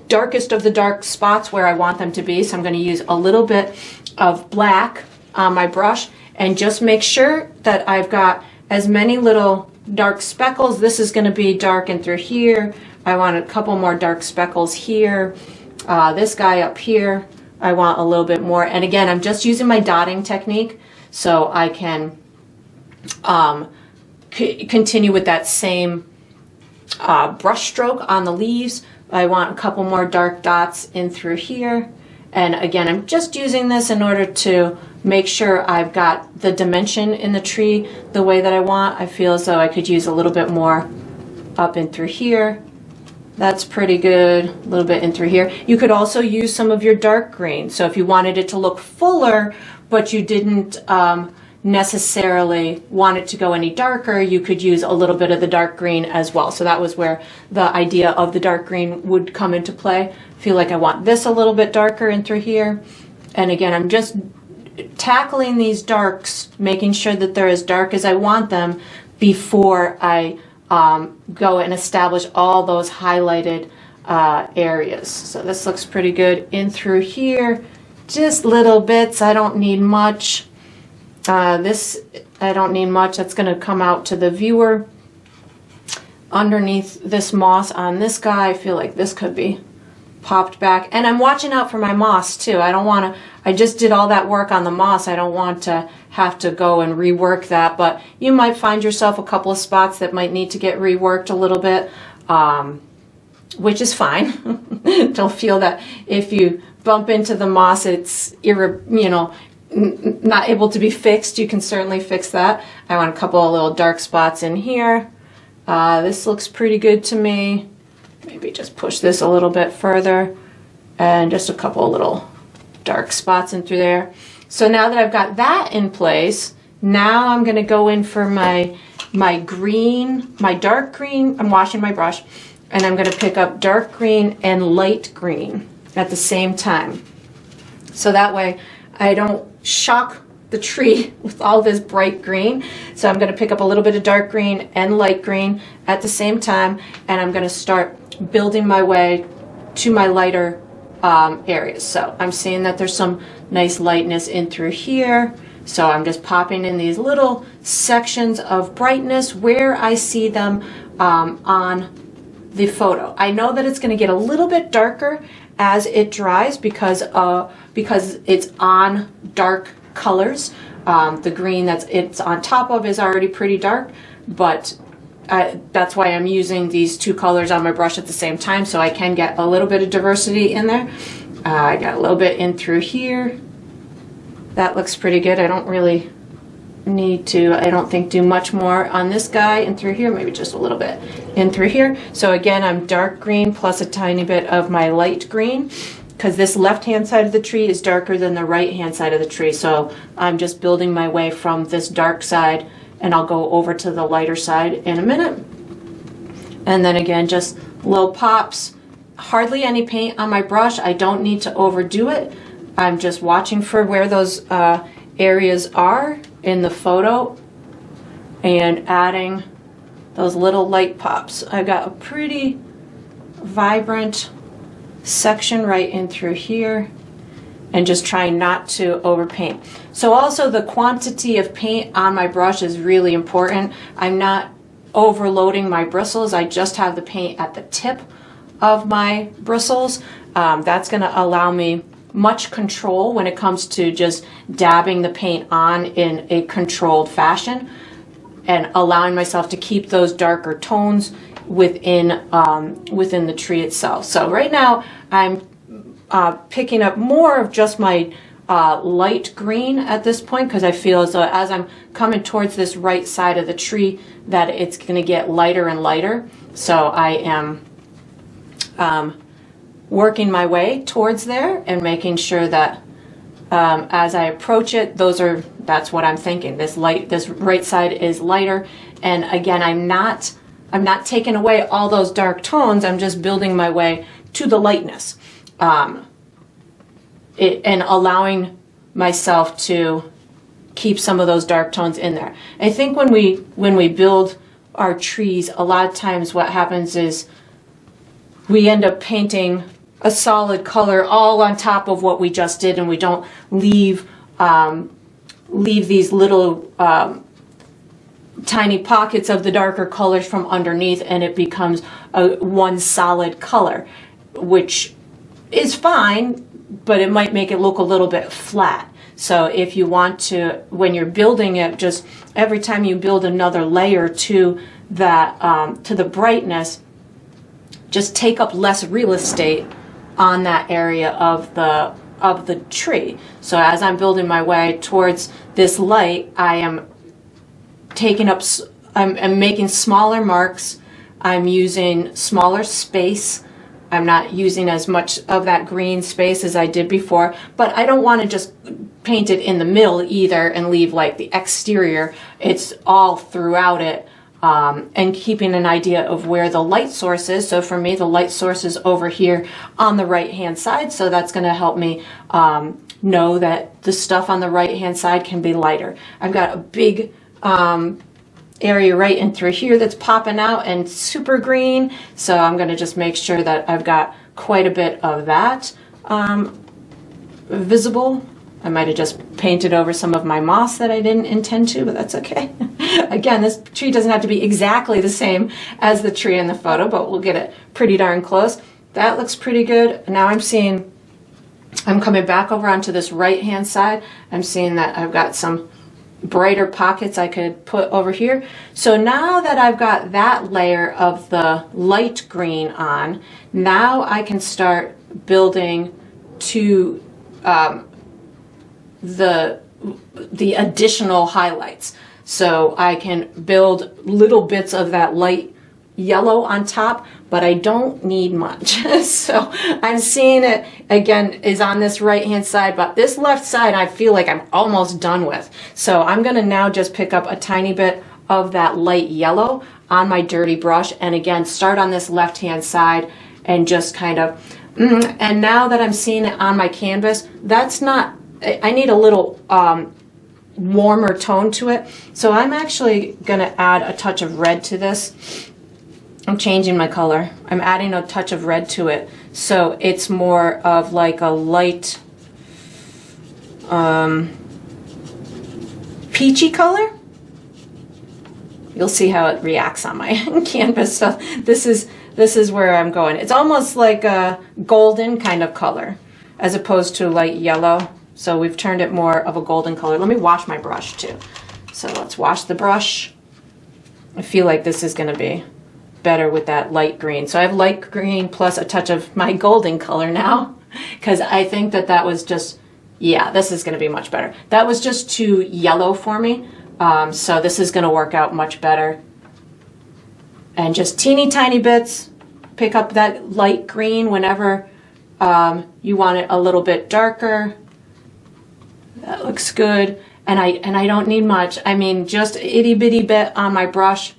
darkest of the dark spots where I want them to be. So I'm going to use a little bit of black on my brush and just make sure that I've got as many little dark speckles. This is going to be dark in through here. I want a couple more dark speckles here. This guy up here, I want a little bit more. And again, I'm just using my dotting technique so I can continue with that same brush stroke on the leaves. I want a couple more dark dots in through here. And again, I'm just using this in order to make sure I've got the dimension in the tree the way that I want. I feel as though I could use a little bit more up in through here. That's pretty good. A little bit in through here. You could also use some of your dark green. So if you wanted it to look fuller, but you didn't necessarily want it to go any darker, you could use a little bit of the dark green as well. So that was where the idea of the dark green would come into play. I feel like I want this a little bit darker in through here. And again, I'm just tackling these darks, making sure that they're as dark as I want them before I go and establish all those highlighted areas. So this looks pretty good in through here. Just little bits. I don't need much. This, I don't need much. That's going to come out to the viewer. Underneath this moss on this guy, I feel like this could be popped back. And I'm watching out for my moss too. I don't want to, I just did all that work on the moss. I don't want to have to go and rework that, but you might find yourself a couple of spots that might need to get reworked a little bit, which is fine. Don't feel that if you bump into the moss, it's not able to be fixed. You can certainly fix that. I want a couple of little dark spots in here. This looks pretty good to me. Maybe just push this a little bit further, and just a couple of little dark spots in through there. So now that I've got that in place, now I'm going to go in for my green, my dark green. I'm washing my brush, and I'm going to pick up dark green and light green at the same time. So that way I don't shock the tree with all this bright green. So I'm going to pick up a little bit of dark green and light green at the same time, and I'm going to start building my way to my lighter areas. So I'm seeing that there's some nice lightness in through here. So I'm just popping in these little sections of brightness where I see them on the photo. I know that it's going to get a little bit darker as it dries because it's on dark colors. The green it's on top of is already pretty dark, but that's why I'm using these two colors on my brush at the same time, so I can get a little bit of diversity in there. I got a little bit in through here. That looks pretty good. I don't really need to, I don't think, do much more on this guy in through here, maybe just a little bit in through here. So again, I'm dark green plus a tiny bit of my light green, because this left hand side of the tree is darker than the right hand side of the tree. So I'm just building my way from this dark side, and I'll go over to the lighter side in a minute. And then again, just little pops, hardly any paint on my brush. I don't need to overdo it. I'm just watching for where those areas are in the photo and adding those little light pops. I've got a pretty vibrant section right in through here, and just trying not to overpaint. So also the quantity of paint on my brush is really important. I'm not overloading my bristles. I just have the paint at the tip of my bristles. That's going to allow me much control when it comes to just dabbing the paint on in a controlled fashion, and allowing myself to keep those darker tones within the tree itself. So right now I'm picking up more of just my light green at this point, because I feel as though as I'm coming towards this right side of the tree that it's going to get lighter and lighter. So I am working my way towards there and making sure that as I approach it, that's what I'm thinking. This right side is lighter, and again, I'm not taking away all those dark tones. I'm just building my way to the lightness, and allowing myself to keep some of those dark tones in there. I think when we build our trees, a lot of times what happens is we end up painting a solid color all on top of what we just did, and we don't leave these little tiny pockets of the darker colors from underneath, and it becomes one solid color, which is fine, but it might make it look a little bit flat. So if you want to, when you're building it, just every time you build another layer to that to the brightness, just take up less real estate on that area of the tree. So as I'm building my way towards this light, I am taking up, I'm making smaller marks. I'm using smaller space. I'm not using as much of that green space as I did before, but I don't want to just paint it in the middle either and leave like the exterior. It's all throughout it. And keeping an idea of where the light source is. So for me, the light source is over here on the right hand side, so that's going to help me know that the stuff on the right hand side can be lighter. I've got a big area right in through here that's popping out and super green, so I'm going to just make sure that I've got quite a bit of that visible. I might have just painted over some of my moss that I didn't intend to, but that's okay. Again, this tree doesn't have to be exactly the same as the tree in the photo, but we'll get it pretty darn close. That looks pretty good. Now I'm coming back over onto this right-hand side. I'm seeing that I've got some brighter pockets I could put over here. So now that I've got that layer of the light green on, now I can start building to the additional highlights. So I can build little bits of that light yellow on top, but I don't need much. So I'm seeing it again is on this right hand side, but this left side I feel like I'm almost done with. So I'm going to now just pick up a tiny bit of that light yellow on my dirty brush, and again start on this left hand side and just kind of and now that I'm seeing it on my canvas, that's not, I need a little warmer tone to it. So I'm actually going to add a touch of red to this. I'm changing my color. I'm adding a touch of red to it. So it's more of like a light peachy color. You'll see how it reacts on my canvas. So this is where I'm going. It's almost like a golden kind of color as opposed to light yellow. So we've turned it more of a golden color. Let me wash my brush too. So let's wash the brush. I feel like this is going to be better with that light green. So I have light green plus a touch of my golden color now, because I think that that was just, yeah, this is going to be much better. That was just too yellow for me. So this is going to work out much better. And just teeny tiny bits. Pick up that light green whenever you want it a little bit darker. That looks good. And I don't need much. I mean, just itty bitty bit on my brush.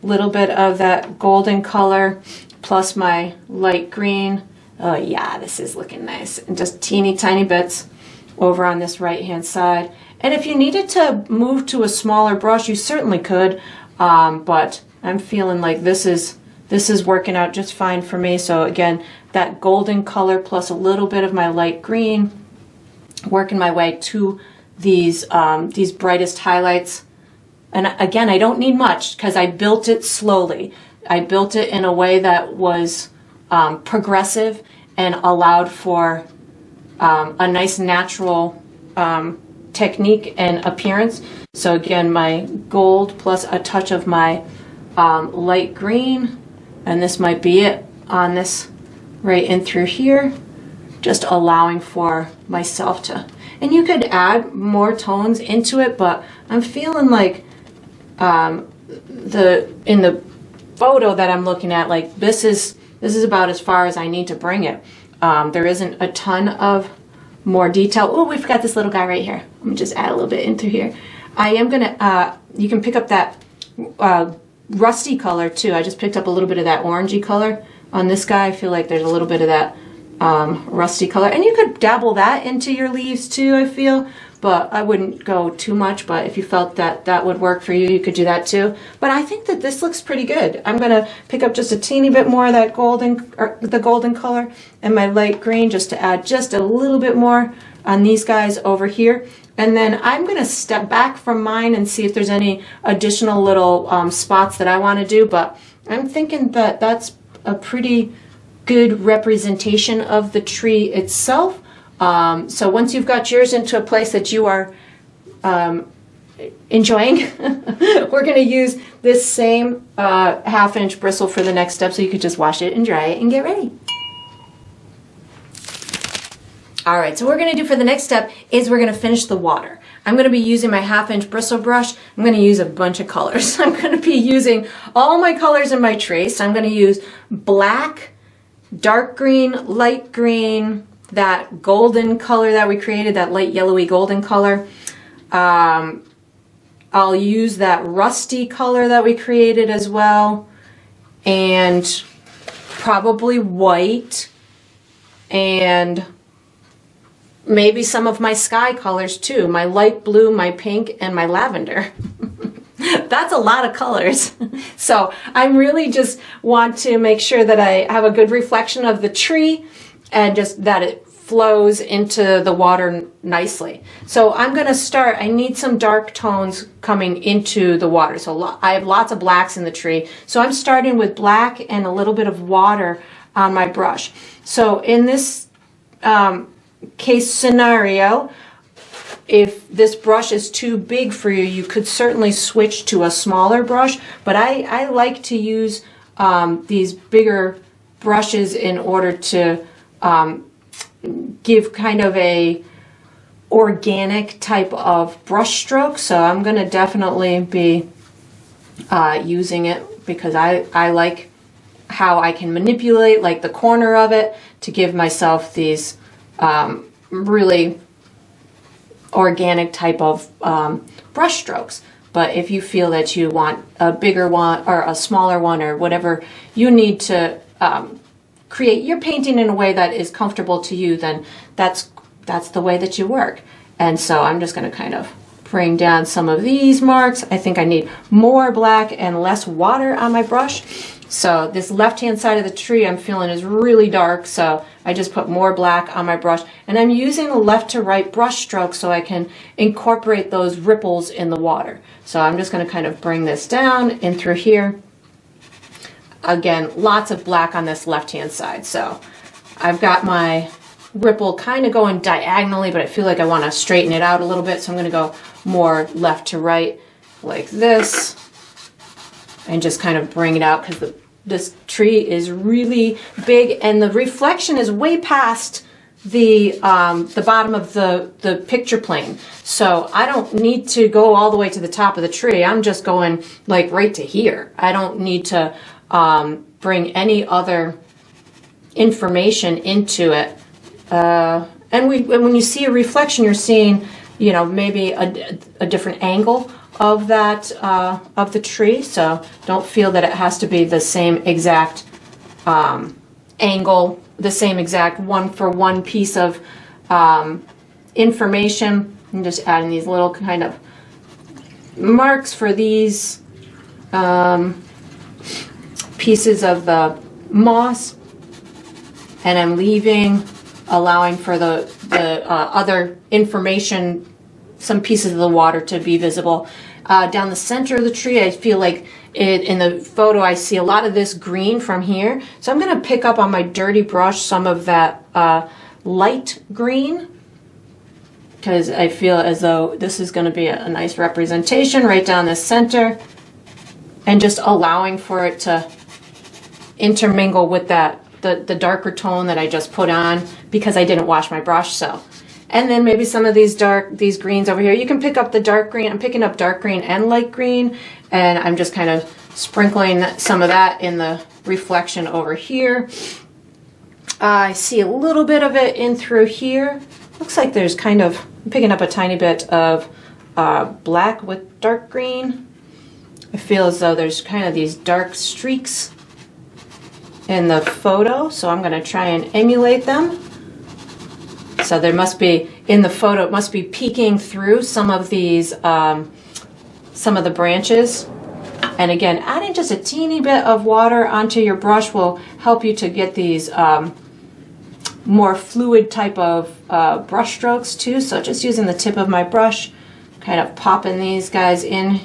Little bit of that golden color plus my light green. Oh yeah, this is looking nice. And just teeny tiny bits over on this right hand side. And if you needed to move to a smaller brush, you certainly could. But I'm feeling like this is working out just fine for me. So again, that golden color plus a little bit of my light green, working my way to these brightest highlights. And again, I don't need much because I built it slowly. I built it in a way that was progressive and allowed for a nice natural technique and appearance. So again, my gold plus a touch of my light green, and this might be it on this right in through here, just allowing for myself to, and you could add more tones into it, but I'm feeling like in the photo that I'm looking at, like this is about as far as I need to bring it. There isn't a ton of more detail. Oh, we forgot this little guy right here. Let me just add a little bit into here. I am gonna, you can pick up that rusty color too. I just picked up a little bit of that orangey color on this guy. I feel like there's a little bit of that rusty color, and you could dabble that into your leaves too, I feel, but I wouldn't go too much. But if you felt that that would work for you, you could do that too. But I think that this looks pretty good. I'm gonna pick up just a teeny bit more of that golden, or the golden color, and my light green, just to add just a little bit more on these guys over here. And then I'm gonna step back from mine and see if there's any additional little spots that I want to do. But I'm thinking that that's a pretty good representation of the tree itself. So once you've got yours into a place that you are enjoying, we're going to use this same 1/2 inch bristle for the next step, so you could just wash it and dry it and get ready. All right, so what we're going to do for the next step is we're going to finish the water. I'm going to be using my 1/2 inch bristle brush. I'm going to use a bunch of colors. I'm going to be using all my colors in my tree. So I'm going to use black, dark green, light green, that golden color that we created, that light yellowy golden color. I'll use that rusty color that we created as well, and probably white, and maybe some of my sky colors too, my light blue, my pink, and my lavender. That's a lot of colors. So I really just want to make sure that I have a good reflection of the tree and just that it flows into the water nicely. So I'm going to start, I need some dark tones coming into the water. So I have lots of blacks in the tree. So I'm starting with black and a little bit of water on my brush. So in this case scenario, if this brush is too big for you, you could certainly switch to a smaller brush, but I like to use these bigger brushes in order to give kind of a organic type of brush stroke. So I'm going to definitely be using it because I like how I can manipulate like the corner of it to give myself these really organic type of brush strokes. But if you feel that you want a bigger one or a smaller one or whatever you need to create your painting in a way that is comfortable to you, then that's the way that you work. And so I'm just going to kind of bring down some of these marks. I think I need more black and less water on my brush. So this left-hand side of the tree I'm feeling is really dark, so I just put more black on my brush. And I'm using the left to right brush stroke so I can incorporate those ripples in the water. So I'm just going to kind of bring this down in through here. Again, lots of black on this left-hand side. So I've got my ripple kind of going diagonally, but I feel like I want to straighten it out a little bit. So I'm going to go more left to right like this. And just kind of bring it out because this tree is really big and the reflection is way past the bottom of the picture plane. So I don't need to go all the way to the top of the tree. I'm just going like right to here. I don't need to bring any other information into it. And when you see a reflection, you're seeing, you know, maybe a different angle of that of the tree, so don't feel that it has to be the same exact angle, the same exact one-for-one piece of information. I'm just adding these little kind of marks for these pieces of the moss, and I'm allowing for the other information, some pieces of the water to be visible. Down the center of the tree, I feel like in the photo I see a lot of this green from here. So I'm going to pick up on my dirty brush some of that light green, because I feel as though this is going to be a nice representation right down the center, and just allowing for it to intermingle with that the darker tone that I just put on because I didn't wash my brush. So. And then maybe some of these greens over here. You can pick up the dark green. I'm picking up dark green and light green, and I'm just kind of sprinkling some of that in the reflection over here. I see a little bit of it in through here. Looks like there's kind of, I'm picking up a tiny bit of black with dark green. I feel as though there's kind of these dark streaks in the photo, so I'm going to try and emulate them. So there must be, in the photo, it must be peeking through some of these, some of the branches. And again, adding just a teeny bit of water onto your brush will help you to get these more fluid type of brush strokes too. So just using the tip of my brush, kind of popping these guys in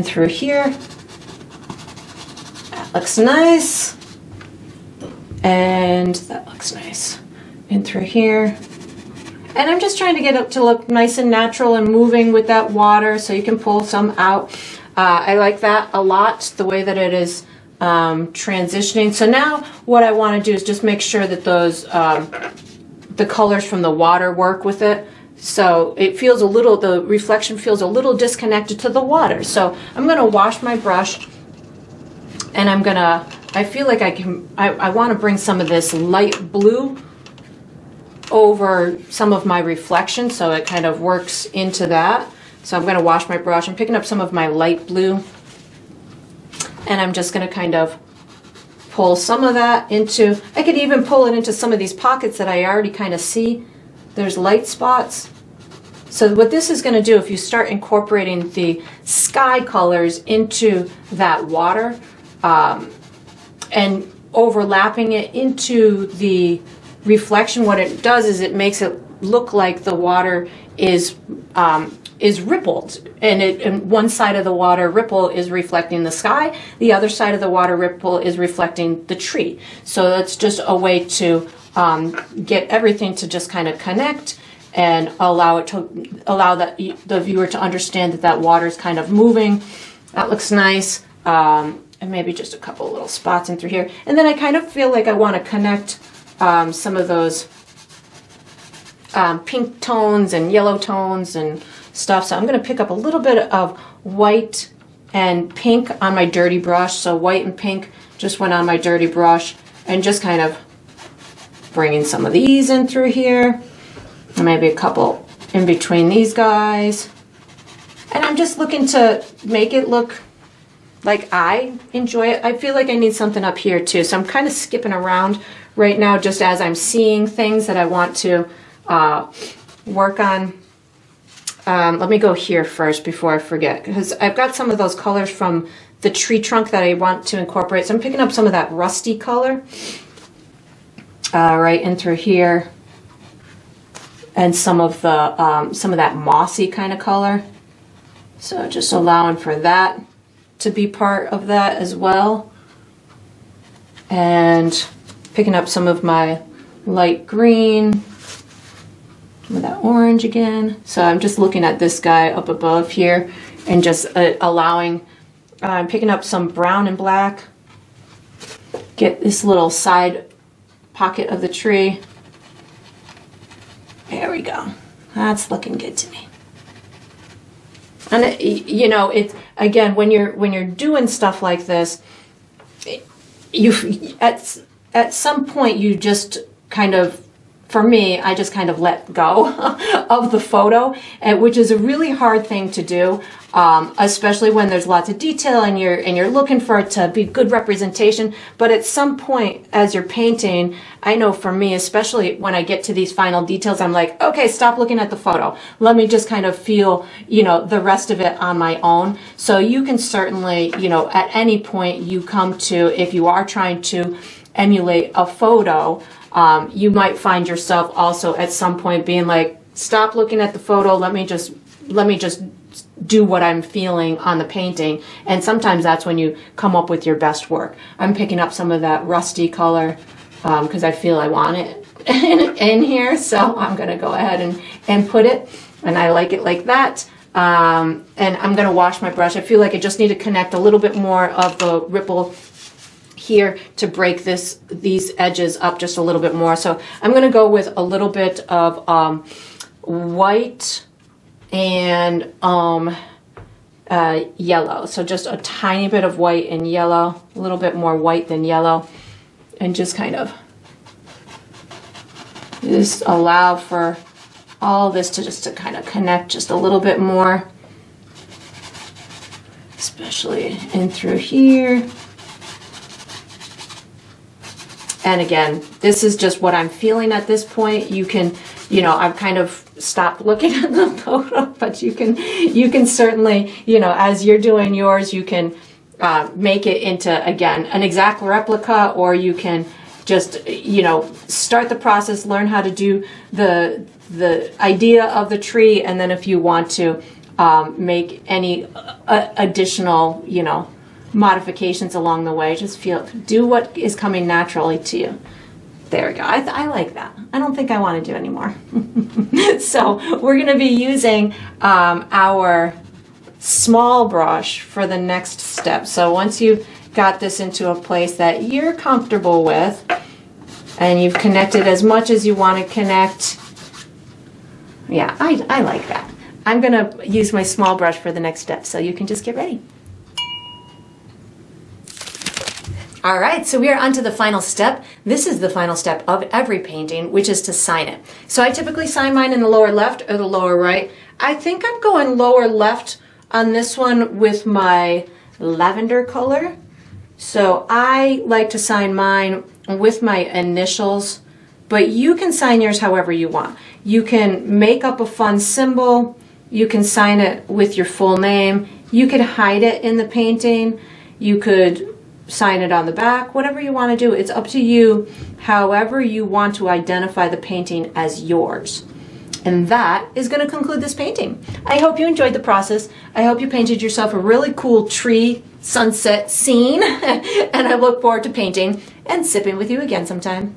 through here. That looks nice. And that looks nice. In through here, and I'm just trying to get it to look nice and natural and moving with that water, so you can pull some out. I like that a lot, the way that it is transitioning. So now what I want to do is just make sure that those the colors from the water work with it, so it feels a little, the reflection feels a little disconnected to the water. So I'm going to wash my brush, and I feel like I want to bring some of this light blue over some of my reflection, so it kind of works into that. So I'm going to wash my brush. I'm picking up some of my light blue, and I'm just going to kind of pull some of that into, I could even pull it into some of these pockets that I already kind of see. There's light spots. So what this is going to do, if you start incorporating the sky colors into that water and overlapping it into the reflection, what it does is it makes it look like the water is rippled, and one side of the water ripple is reflecting the sky, the other side of the water ripple is reflecting the tree. So that's just a way to get everything to just kind of connect and allow the viewer to understand that water is kind of moving. That looks nice. And maybe just a couple little spots in through here. And then I kind of feel like I want to connect some of those pink tones and yellow tones and stuff. So I'm going to pick up a little bit of white and pink on my dirty brush. So white and pink just went on my dirty brush, and just kind of bringing some of these in through here, and maybe a couple in between these guys. And I'm just looking to make it look like I enjoy it. I feel like I need something up here too. So I'm kind of skipping around right now just as I'm seeing things that I want to work on. let me go here first before I forget, because I've got some of those colors from the tree trunk that I want to incorporate. So I'm picking up some of that rusty color right in through here, and some of that mossy kind of color. So just allowing for that to be part of that as well. And picking up some of my light green, some of that orange again. So I'm just looking at this guy up above here and just allowing, I'm picking up some brown and black, get this little side pocket of the tree. There we go. That's looking good to me. And you know, it's again, when you're doing stuff like this, you at some point you just kind of, for me, I just kind of let go of the photo, which is a really hard thing to do, especially when there's lots of detail and you're looking for it to be good representation. But at some point, as you're painting, I know for me, especially when I get to these final details, I'm like, okay, stop looking at the photo. Let me just kind of feel, you know, the rest of it on my own. So you can certainly, you know, at any point you come to, if you are trying to emulate a photo, you might find yourself also at some point being like, stop looking at the photo, let me just do what I'm feeling on the painting. And sometimes that's when you come up with your best work. I'm picking up some of that rusty color because I feel I want it in here, so I'm gonna go ahead and put it, and I like it like that. And I'm gonna wash my brush. I feel like I just need to connect a little bit more of the ripple here to break these edges up just a little bit more. So I'm going to go with a little bit of white and yellow. So just a tiny bit of white and yellow, a little bit more white than yellow, and just kind of just allow for all this to kind of connect just a little bit more, especially in through here. And again, this is just what I'm feeling at this point. You can, you know, I've kind of stopped looking at the photo, but you can certainly, you know, as you're doing yours, you can make it into, again, an exact replica, or you can just, you know, start the process, learn how to do the idea of the tree, and then if you want to make any additional, you know, modifications along the way, just do what is coming naturally to you. There we go. I like that. I don't think I want to do any more. So we're going to be using our small brush for the next step. So once you've got this into a place that you're comfortable with and you've connected as much as you want to connect, yeah, I like that. I'm going to use my small brush for the next step, so you can just get ready. All right, so we are on to the final step. This is the final step of every painting, which is to sign it. So I typically sign mine in the lower left or the lower right. I think I'm going lower left on this one with my lavender color. So I like to sign mine with my initials, but you can sign yours however you want. You can make up a fun symbol. You can sign it with your full name. You could hide it in the painting. You could sign it on the back, whatever you want to do. It's up to you, however you want to identify the painting as yours. And that is going to conclude this painting. I hope you enjoyed the process. I hope you painted yourself a really cool tree sunset scene. And I look forward to painting and sipping with you again sometime.